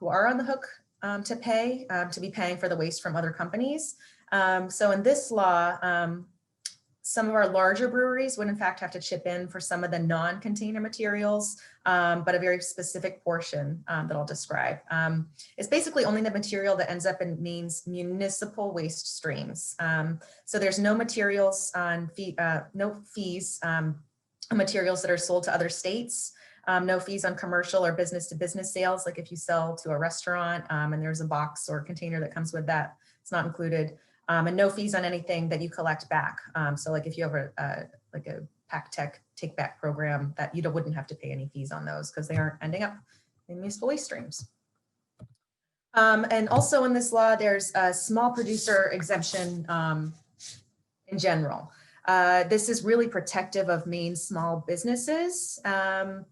are on the hook to be paying for the waste from other companies. So in this law, some of our larger breweries would in fact have to chip in for some of the non-container materials, but a very specific portion that I'll describe. It's basically only the material that ends up in Maine's municipal waste streams. So there's no materials on no fees on materials that are sold to other states. No fees on commercial or business-to-business sales, like if you sell to a restaurant and there's a box or container that comes with that, it's not included. And no fees on anything that you collect back. So like if you have a Pack Tech take back program, that you wouldn't have to pay any fees on those because they aren't ending up in municipal waste streams. And also in this law, there's a small producer exemption in general. This is really protective of Maine small businesses. So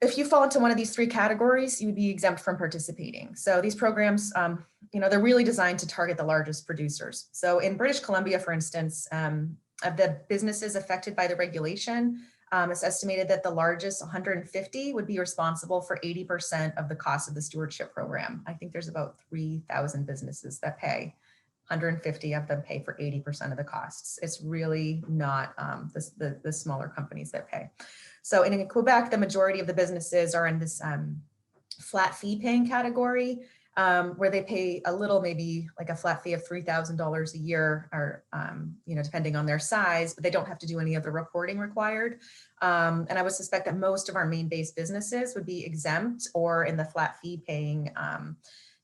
if you fall into one of these three categories, you would be exempt from participating. So these programs, they're really designed to target the largest producers. So in British Columbia, for instance, of the businesses affected by the regulation, it's estimated that the largest 150 would be responsible for 80% of the cost of the stewardship program. I think there's about 3,000 businesses that pay. 150 of them pay for 80% of the costs. It's really not the smaller companies that pay. So in Quebec, the majority of the businesses are in this flat fee paying category, where they pay a little, maybe like a flat fee of $3,000 a year, or depending on their size, but they don't have to do any of the reporting required. And I would suspect that most of our Maine-based businesses would be exempt or in the flat fee paying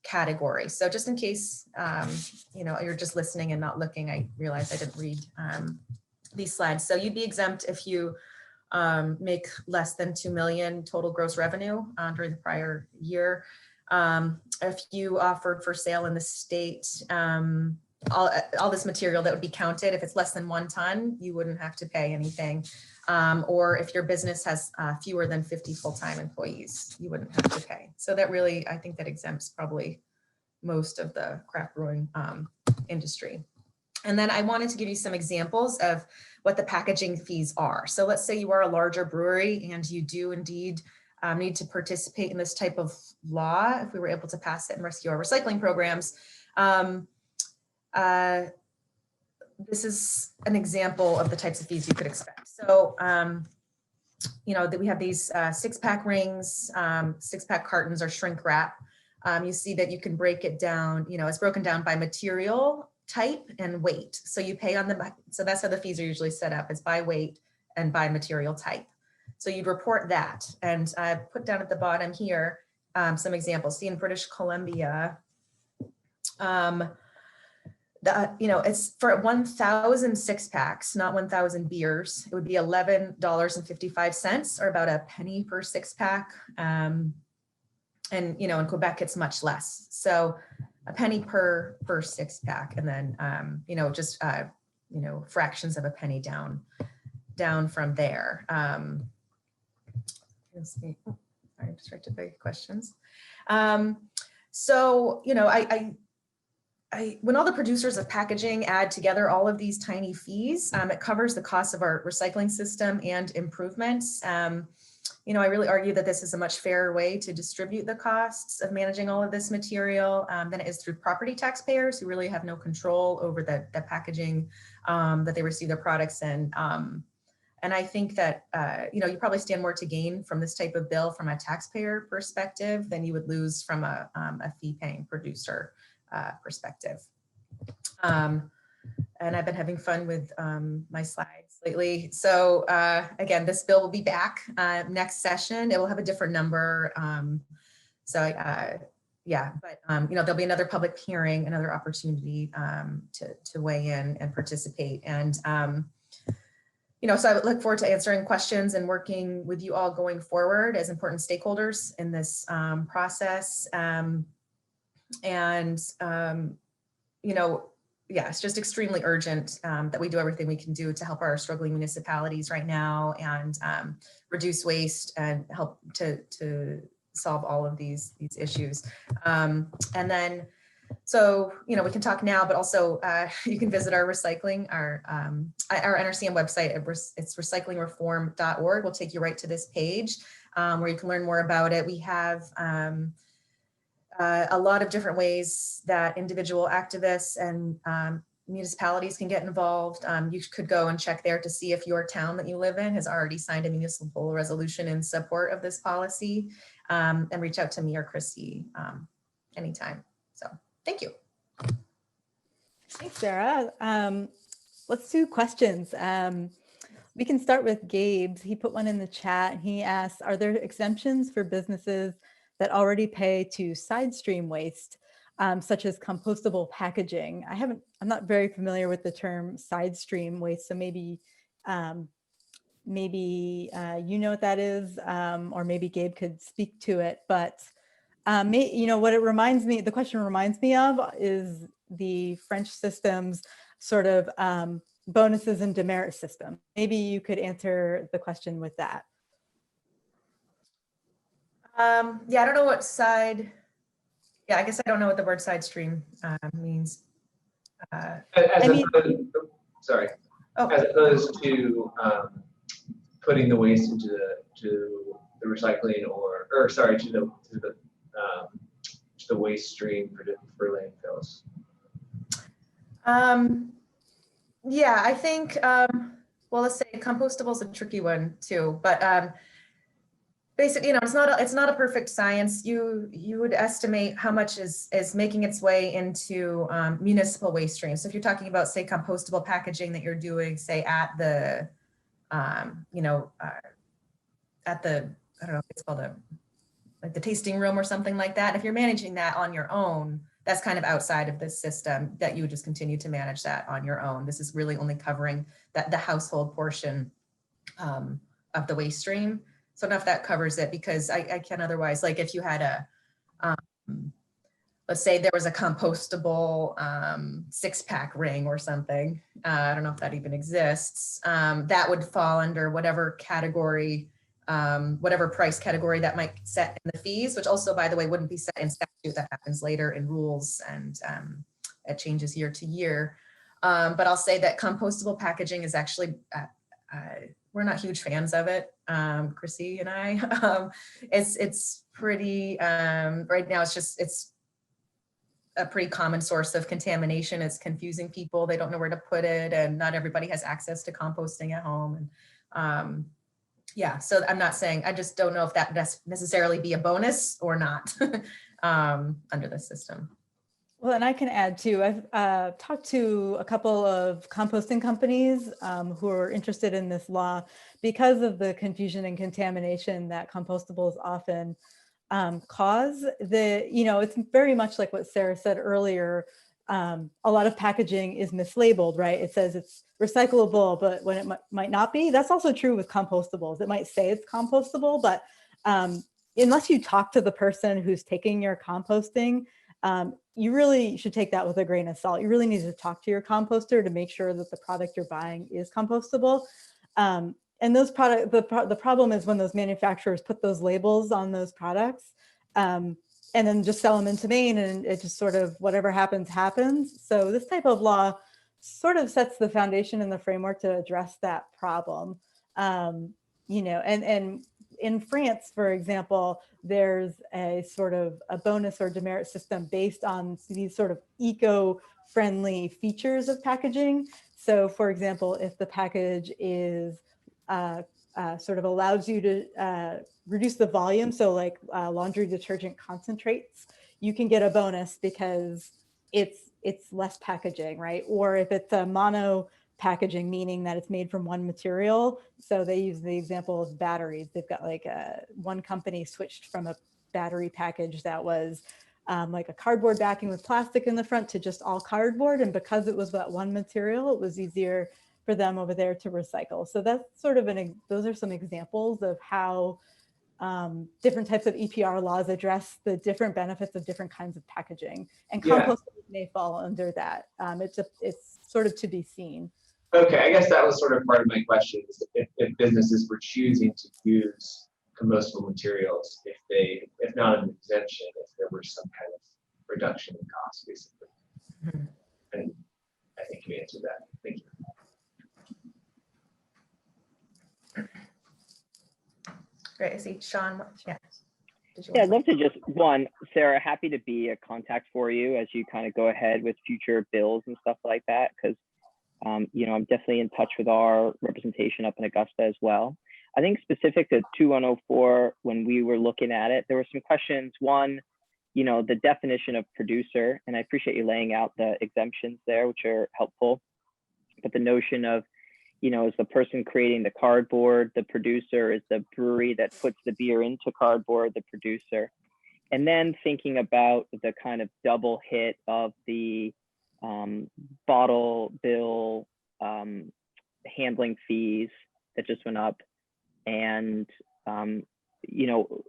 category. So just in case you're just listening and not looking, I realized I didn't read these slides. So you'd be exempt if you make less than 2 million total gross revenue during the prior year. If you offered for sale in the state, all this material that would be counted, if it's less than 1 ton, you wouldn't have to pay anything. Or if your business has fewer than 50 full-time employees, you wouldn't have to pay. So that really, I think that exempts probably most of the craft brewing industry. And then I wanted to give you some examples of what the packaging fees are. So let's say you are a larger brewery and you do indeed need to participate in this type of law. If we were able to pass it and rescue our recycling programs, this is an example of the types of fees you could expect. So, that we have these 6-pack rings, 6-pack cartons or shrink wrap. You see that you can break it down, it's broken down by material type and weight. So you pay on so that's how the fees are usually set up, is by weight and by material type. So you'd report that. And I put down at the bottom here some examples. See, in British Columbia, it's for 1,000 6-packs, not 1,000 beers. It would be $11.55, or about a penny per 6-pack. And in Quebec, it's much less. So a penny per 6-pack, and then fractions of a penny down from there. Let's see. I'm distracted by questions. When all the producers of packaging add together all of these tiny fees, it covers the cost of our recycling system and improvements. I really argue that this is a much fairer way to distribute the costs of managing all of this material than it is through property taxpayers, who really have no control over the packaging that they receive their products in. And I think that, you probably stand more to gain from this type of bill from a taxpayer perspective than you would lose from a fee-paying producer perspective. And I've been having fun with my slides lately. So again, this bill will be back next session. It will have a different number. But there'll be another public hearing, another opportunity to weigh in and participate. And so I would look forward to answering questions and working with you all going forward as important stakeholders in this process. It's just extremely urgent that we do everything we can do to help our struggling municipalities right now and reduce waste and help to solve all of these issues. So, we can talk now, but also you can visit our recycling, our NRCM website. It's recyclingreform.org. We'll take you right to this page where you can learn more about it. We have a lot of different ways that individual activists and municipalities can get involved. You could go and check there to see if your town that you live in has already signed a municipal resolution in support of this policy, and reach out to me or Christy anytime. So thank you. Thanks, Sarah. Let's do questions. We can start with Gabe's. He put one in the chat. He asks, are there exemptions for businesses that already pay to side stream waste, such as compostable packaging? I'm not very familiar with the term side stream waste, so maybe you know what that is, or maybe Gabe could speak to it. But what the question reminds me of is the French system's sort of bonuses and demerit system. Maybe you could answer the question with that. Yeah, I don't know what side. Yeah, I guess I don't know what the word side stream means. I mean, Sorry, Oh, as opposed to putting the waste into the recycling or sorry, to the waste stream for landfills. yeah, I think, well, let's say compostable is a tricky one too, but basically, you know, it's not a perfect science. You would estimate how much is making its way into municipal waste streams. So if you're talking about, say, compostable packaging that you're doing, say, at the, you know, at the, I don't know if it's called like the tasting room or something like that. If you're managing that on your own, that's kind of outside of this system that you would just continue to manage that on your own. This is really only covering the household portion of the waste stream. So I don't know if that covers it, because I can otherwise, like if you had a, let's say there was a compostable 6-pack ring or something. I don't know if that even exists. That would fall under whatever category, whatever price category that might set in the fees, which also, by the way, wouldn't be set in statute. That happens later in rules, and it changes year to year. But I'll say that compostable packaging is actually, we're not huge fans of it, Chrissy and I. It's pretty, right now it's a pretty common source of contamination. It's confusing people. They don't know where to put it, and not everybody has access to composting at home. And yeah, so I'm not saying, I just don't know if that necessarily be a bonus or not under the system. well, and I can add too, I've talked to a couple of composting companies who are interested in this law because of the confusion and contamination that compostables often cause. You know, it's very much like what Sarah said earlier. A lot of packaging is mislabeled, right? It says it's recyclable, but when it might not be. That's also true with compostables. It might say it's compostable, but unless you talk to the person who's taking your composting, you really should take that with a grain of salt. You really need to talk to your composter to make sure that the product you're buying is compostable. And those products, the problem is when those manufacturers put those labels on those products and then just sell them into Maine, and it just sort of, whatever happens, happens. So this type of law sort of sets the foundation and the framework to address that problem. You know, and in France, for example, there's a sort of a bonus or demerit system based on these sort of eco-friendly features of packaging. So for example, if the package is sort of allows you to reduce the volume, so like laundry detergent concentrates, you can get a bonus because it's less packaging, right? Or if it's a mono packaging, meaning that it's made from one material. So they use the example of batteries. They've got like one company switched from a battery package that was like a cardboard backing with plastic in the front to just all cardboard. And because it was that one material, it was easier for them over there to recycle. So that's sort of those are some examples of how different types of EPR laws address the different benefits of different kinds of packaging. And compost may fall under that. It's sort of to be seen. Okay, I guess that was sort of part of my question, is if businesses were choosing to use compostable materials, if not an exemption, if there were some kind of reduction in cost, basically. Mm-hmm. And I think you answered that. Thank you. Great, I see Sean. Yeah. Yeah, I'd love to just, Sarah, happy to be a contact for you as you kind of go ahead with future bills and stuff like that, because you know, I'm definitely in touch with our representation up in Augusta as well. I think specific to 2104, when we were looking at it, there were some questions. One, you know, the definition of producer, and I appreciate you laying out the exemptions there, which are helpful. But the notion of, you know, is the person creating the cardboard the producer? Is the brewery that puts the beer into cardboard the producer? And then thinking about the kind of double hit of the bottle bill handling fees that just went up, and you know,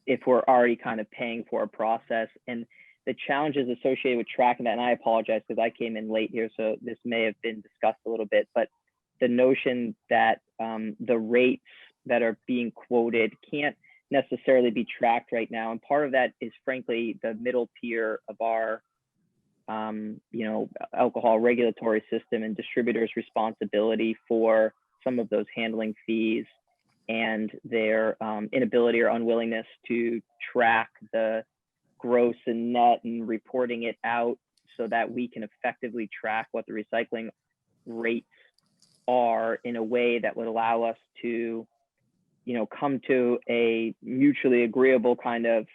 if we're already kind of paying for a process, and the challenges associated with tracking that. And I apologize because I came in late here, so this may have been discussed a little bit, but the notion that the rates that are being quoted can't necessarily be tracked right now. And part of that is frankly the middle tier of our alcohol regulatory system and distributors' responsibility for some of those handling fees and their inability or unwillingness to track the gross and net and reporting it out so that we can effectively track what the recycling rates are in a way that would allow us to, come to a mutually agreeable kind of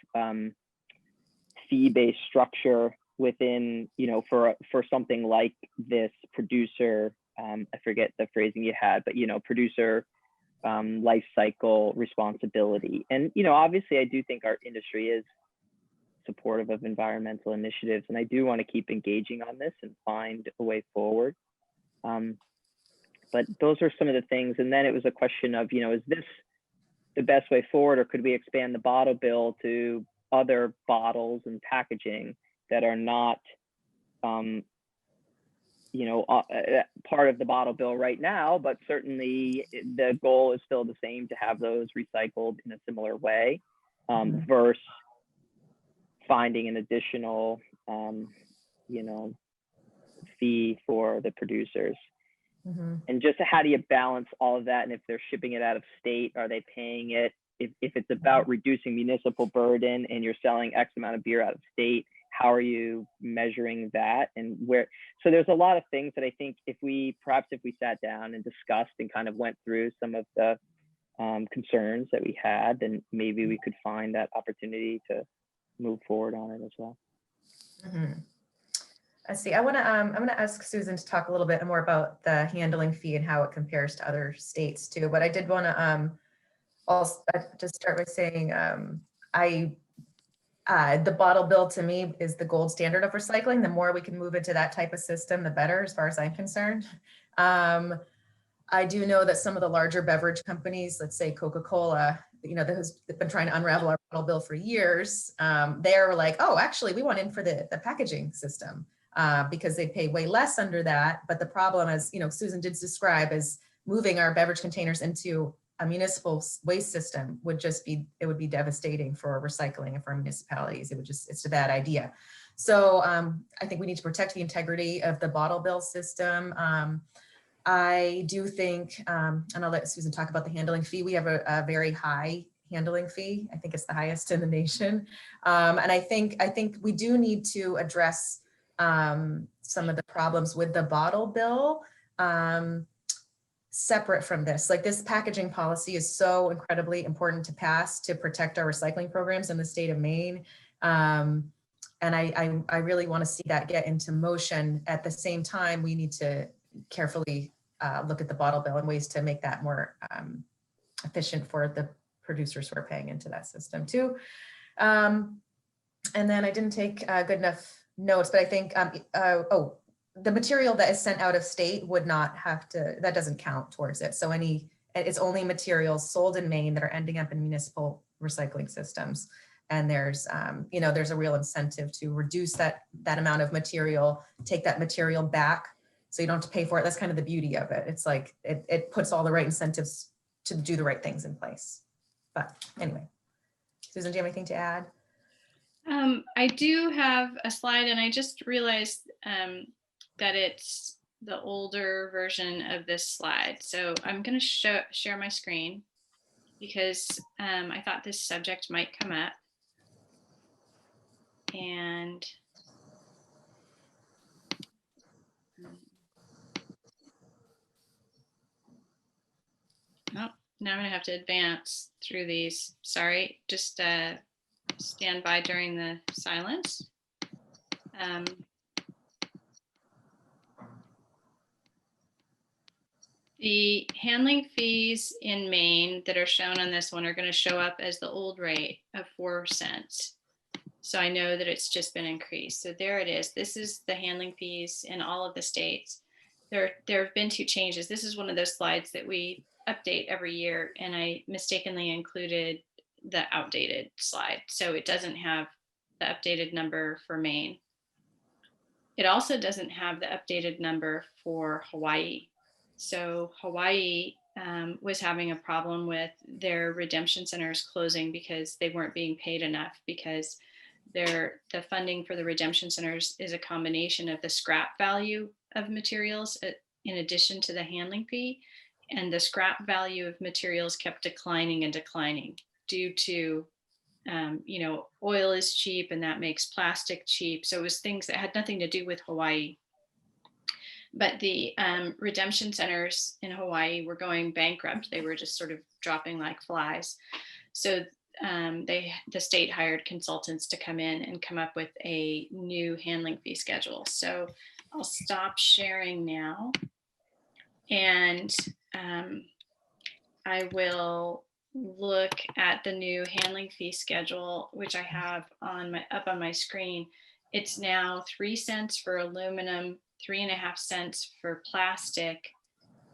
fee-based structure within, for something like this producer, I forget the phrasing you had, but, producer life cycle responsibility. And, obviously I do think our industry is supportive of environmental initiatives, and I do want to keep engaging on this and find a way forward. But those are some of the things. And then it was a question of, is this the best way forward, or could we expand the bottle bill to other bottles and packaging that are not, part of the bottle bill right now, but certainly the goal is still the same, to have those recycled in a similar way, versus finding an additional, fee for the producers. And just how do you balance all of that? And if they're shipping it out of state, are they paying it? If it's about reducing municipal burden and you're selling X amount of beer out of state, how are you measuring that? And where? So there's a lot of things that I think if we sat down and discussed and kind of went through some of the concerns that we had, then maybe we could find that opportunity to move forward on it as well. I see. I'm gonna ask Susan to talk a little bit more about the handling fee and how it compares to other states too. But I did want to also just start by saying the bottle bill to me is the gold standard of recycling. The more we can move into that type of system, the better, as far as I'm concerned. I do know that some of the larger beverage companies, let's say Coca-Cola, they've been trying to unravel our bottle bill for years. They're like, oh, actually, we want in for the packaging system because they pay way less under that. But the problem, as Susan did describe, is moving our beverage containers into a municipal waste system would be devastating for recycling and for municipalities. It's a bad idea. So I think we need to protect the integrity of the bottle bill system. I do think, and I'll let Susan talk about the handling fee. We have a very high handling fee. I think it's the highest in the nation. And I think we do need to address some of the problems with the bottle bill separate from this. Like, this packaging policy is so incredibly important to pass to protect our recycling programs in the state of Maine. And I really want to see that get into motion. At the same time, we need to carefully look at the bottle bill and ways to make that more efficient for the producers who are paying into that system too. And then I didn't take good enough notes, but I think, the material that is sent out of state would not have to, that doesn't count towards it. So it's only materials sold in Maine that are ending up in municipal recycling systems. And there's a real incentive to reduce that amount of material, take that material back, so you don't have to pay for it. That's kind of the beauty of it. It's like, it puts all the right incentives to do the right things in place. But anyway, Susan, do you have anything to add? I do have a slide, and I just realized that it's the older version of this slide. So I'm going to share my screen because I thought this subject might come up. And now I'm going to have to advance through these. Sorry, just stand by during the silence. The handling fees in Maine that are shown on this one are going to show up as the old rate of 4 cents. So I know that it's just been increased. So there it is. This is the handling fees in all of the states. There have been 2 changes. This is one of those slides that we update every year, and I mistakenly included the outdated slide. So it doesn't have the updated number for Maine. It also doesn't have the updated number for Hawaii. So Hawaii was having a problem with their redemption centers closing because they weren't being paid enough, because the funding for the redemption centers is a combination of the scrap value of materials in addition to the handling fee. And the scrap value of materials kept declining and declining due to, oil is cheap and that makes plastic cheap. So it was things that had nothing to do with Hawaii. But the redemption centers in Hawaii were going bankrupt. They were just sort of dropping like flies. So the state hired consultants to come in and come up with a new handling fee schedule. So I'll stop sharing now, and I will look at the new handling fee schedule, which I have up on my screen. It's now 3 cents for aluminum, 3.5 cents for plastic,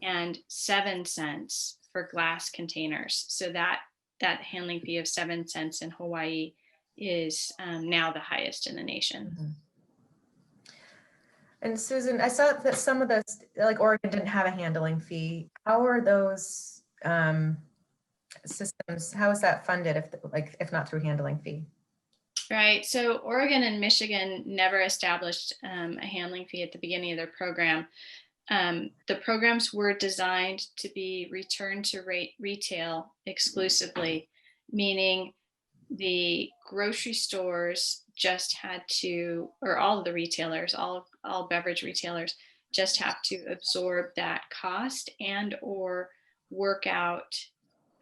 and 7 cents for glass containers. So that handling fee of 7 cents in Hawaii is now the highest in the nation. Mm-hmm. And Susan, I saw that some of the, like Oregon didn't have a handling fee. How are those systems, how is that funded if not through handling fee? Right. So Oregon and Michigan never established a handling fee at the beginning of their program. The programs were designed to be returned to retail exclusively, meaning the grocery stores just had to, or all of the retailers, all beverage retailers just have to absorb that cost and or work out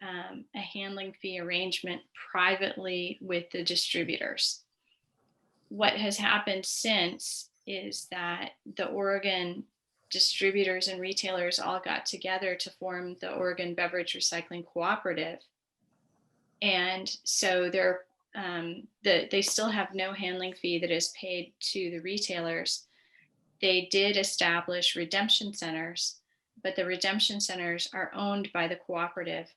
a handling fee arrangement privately with the distributors. What has happened since is that the Oregon distributors and retailers all got together to form the Oregon Beverage Recycling Cooperative. And so they still have no handling fee that is paid to the retailers. They did establish redemption centers, but the redemption centers are owned by the cooperative.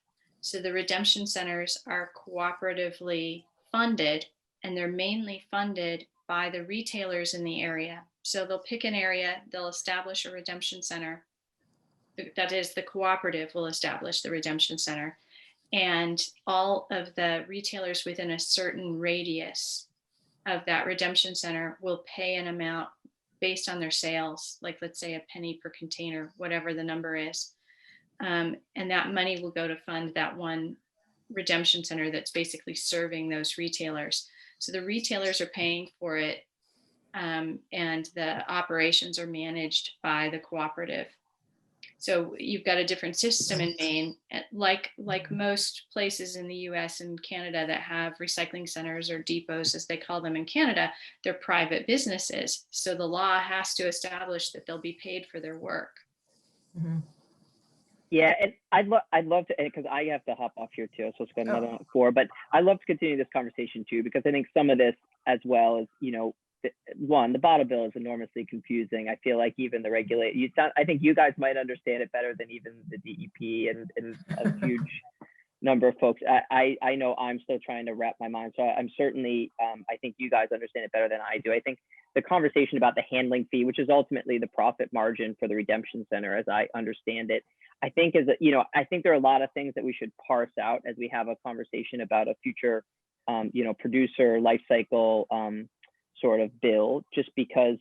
So the redemption centers are cooperatively funded, and they're mainly funded by the retailers in the area. So they'll pick an area, they'll establish a redemption center. That is, the cooperative will establish the redemption center. And all of the retailers within a certain radius of that redemption center will pay an amount based on their sales, like let's say a penny per container, whatever the number is. And that money will go to fund that one redemption center that's basically serving those retailers. So the retailers are paying for it, and the operations are managed by the cooperative. So you've got a different system in Maine, like most places in the US and Canada that have recycling centers or depots, as they call them in Canada, they're private businesses. So the law has to establish that they'll be paid for their work. Mm-hmm. Yeah, and I'd love to, because I have to hop off here too, so it's got another 4. But I'd love to continue this conversation too, because I think some of this, as well as the bottle bill is enormously confusing. I feel like even the I think you guys might understand it better than even the DEP and a huge number of folks. I know I'm still trying to wrap my mind. So I'm certainly, I think you guys understand it better than I do. I think the conversation about the handling fee, which is ultimately the profit margin for the redemption center, as I understand it, I think I think there are a lot of things that we should parse out as we have a conversation about a future, producer life cycle sort of bill, just because,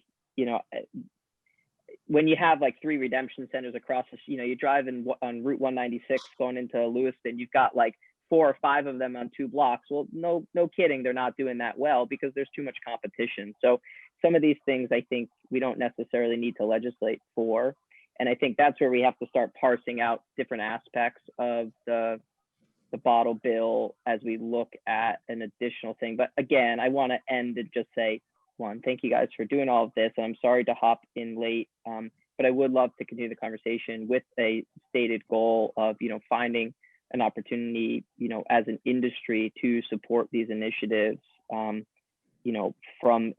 when you have like 3 redemption centers across this, you drive on Route 196 going into Lewiston, you've got like 4 or 5 of them on 2 blocks. Well, no kidding, they're not doing that well because there's too much competition. So some of these things I think we don't necessarily need to legislate for. And I think that's where we have to start parsing out different aspects of the bottle bill as we look at an additional thing. But again, I want to end and just say, one, thank you guys for doing all of this. And I'm sorry to hop in late, but I would love to continue the conversation with a stated goal of, finding an opportunity, as an industry to support these initiatives, from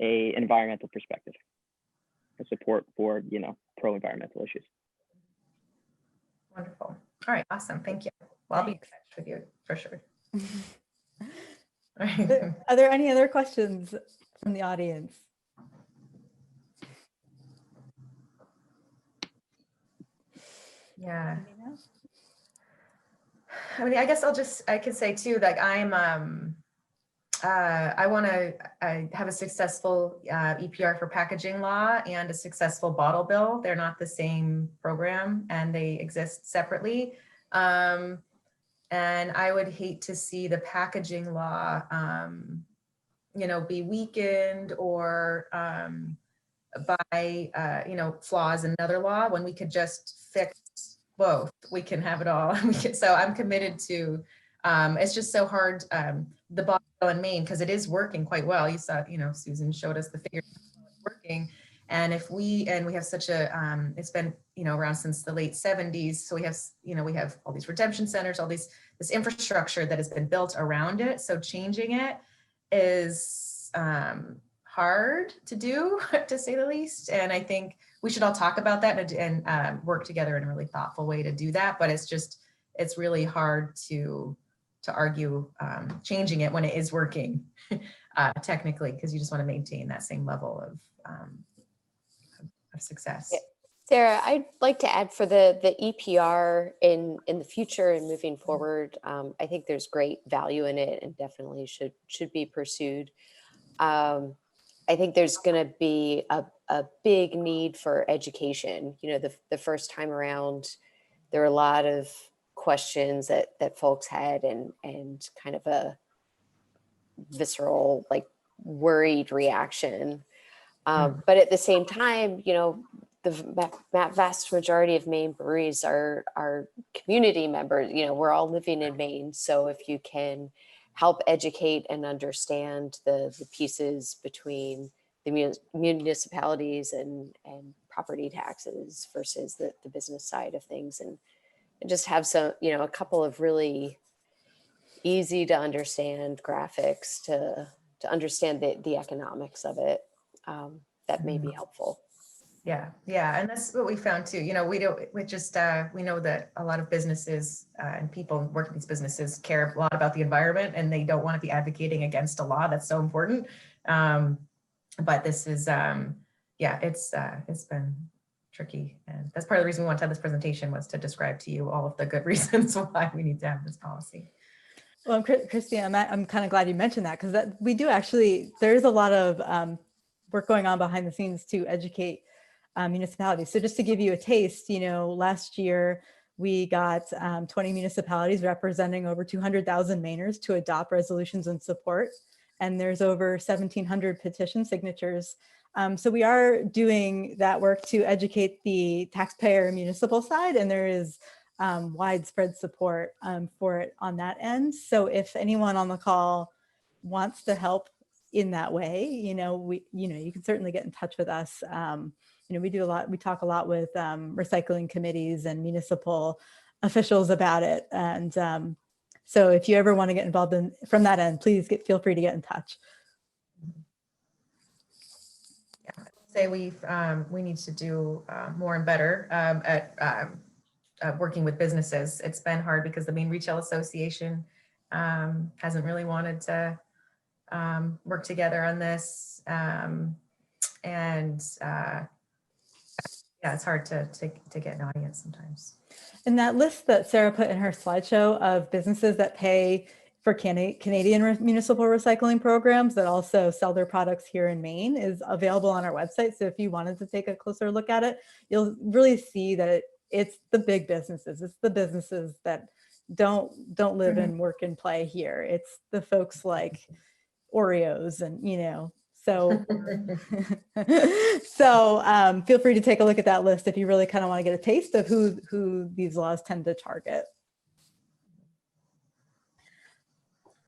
a environmental perspective, a support for, pro-environmental issues. Wonderful. All right, awesome. Thank you. Well, I'll be in touch with you for sure. All right. Are there any other questions from the audience? Yeah. I mean, I guess I could say too, like I want to have a successful EPR for packaging law and a successful bottle bill. They're not the same program and they exist separately. And I would hate to see the packaging law, you know, be weakened or by, you know, flaws in another law when we could just fix both. We can have it all. So I'm committed to, it's just so hard, the bottle in Maine, because it is working quite well. You saw, you know, Susan showed us the figures working. And if we have such a, it's been, you know, around since the late 70s. So we have, you know, we have all these redemption centers, all this infrastructure that has been built around it. So changing it is hard to do, to say the least. And I think we should all talk about that and work together in a really thoughtful way to do that. But it's really hard to argue changing it when it is working technically, because you just want to maintain that same level of success. Yeah. Sarah, I'd like to add for the EPR in the future and moving forward. I think there's great value in it and definitely should be pursued. I think there's going to be a big need for education. You know, the first time around, there were a lot of questions that folks had and kind of a visceral, like worried reaction. But at the same time, you know, the vast majority of Maine breweries are community members. You know, we're all living in Maine. So if you can help educate and understand the pieces between the municipalities and property taxes versus the business side of things, and just have some, you know, a couple of really easy to understand graphics to understand the economics of it, that may be helpful. Yeah, and that's what we found too. You know, we know that a lot of businesses and people working in these businesses care a lot about the environment, and they don't want to be advocating against a law that's so important. But this is, it's been tricky, and that's part of the reason we want to have this presentation, was to describe to you all of the good reasons why we need to have this policy. Well, Christine, I'm kind of glad you mentioned that, because we do actually, there's a lot of work going on behind the scenes to educate municipalities. So just to give you a taste, you know, last year we got 20 municipalities representing over 200,000 Mainers to adopt resolutions in support. And there's over 1,700 petition signatures. So we are doing that work to educate the taxpayer municipal side, and there is widespread support for it on that end. So if anyone on the call wants to help in that way, you know, you can certainly get in touch with us. You know, we talk a lot with recycling committees and municipal officials about it. And so if you ever want to get involved from that end, please feel free to get in touch. Yeah, I'd say we need to do more and better at working with businesses. It's been hard because the Maine Retail Association hasn't really wanted to work together on this. Yeah, it's hard to get an audience sometimes. And that list that Sarah put in her slideshow of businesses that pay for Canadian municipal recycling programs that also sell their products here in Maine is available on our website. So if you wanted to take a closer look at it, you'll really see that it's the big businesses. It's the businesses that don't live and work and play here. It's the folks like Oreos and, you know, so feel free to take a look at that list if you really kind of want to get a taste of who these laws tend to target.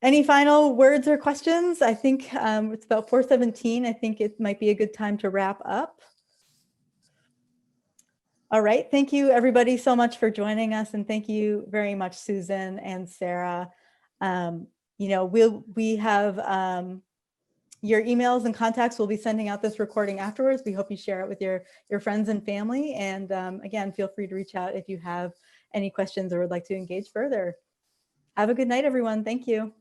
Any final words or questions? I think it's about 4:17. I think it might be a good time to wrap up. All right. Thank you, everybody, so much for joining us. And thank you very much, Susan and Sarah. You know, we have your emails and contacts. We'll be sending out this recording afterwards. We hope you share it with your friends and family. And again, feel free to reach out if you have any questions or would like to engage further. Have a good night, everyone. Thank you.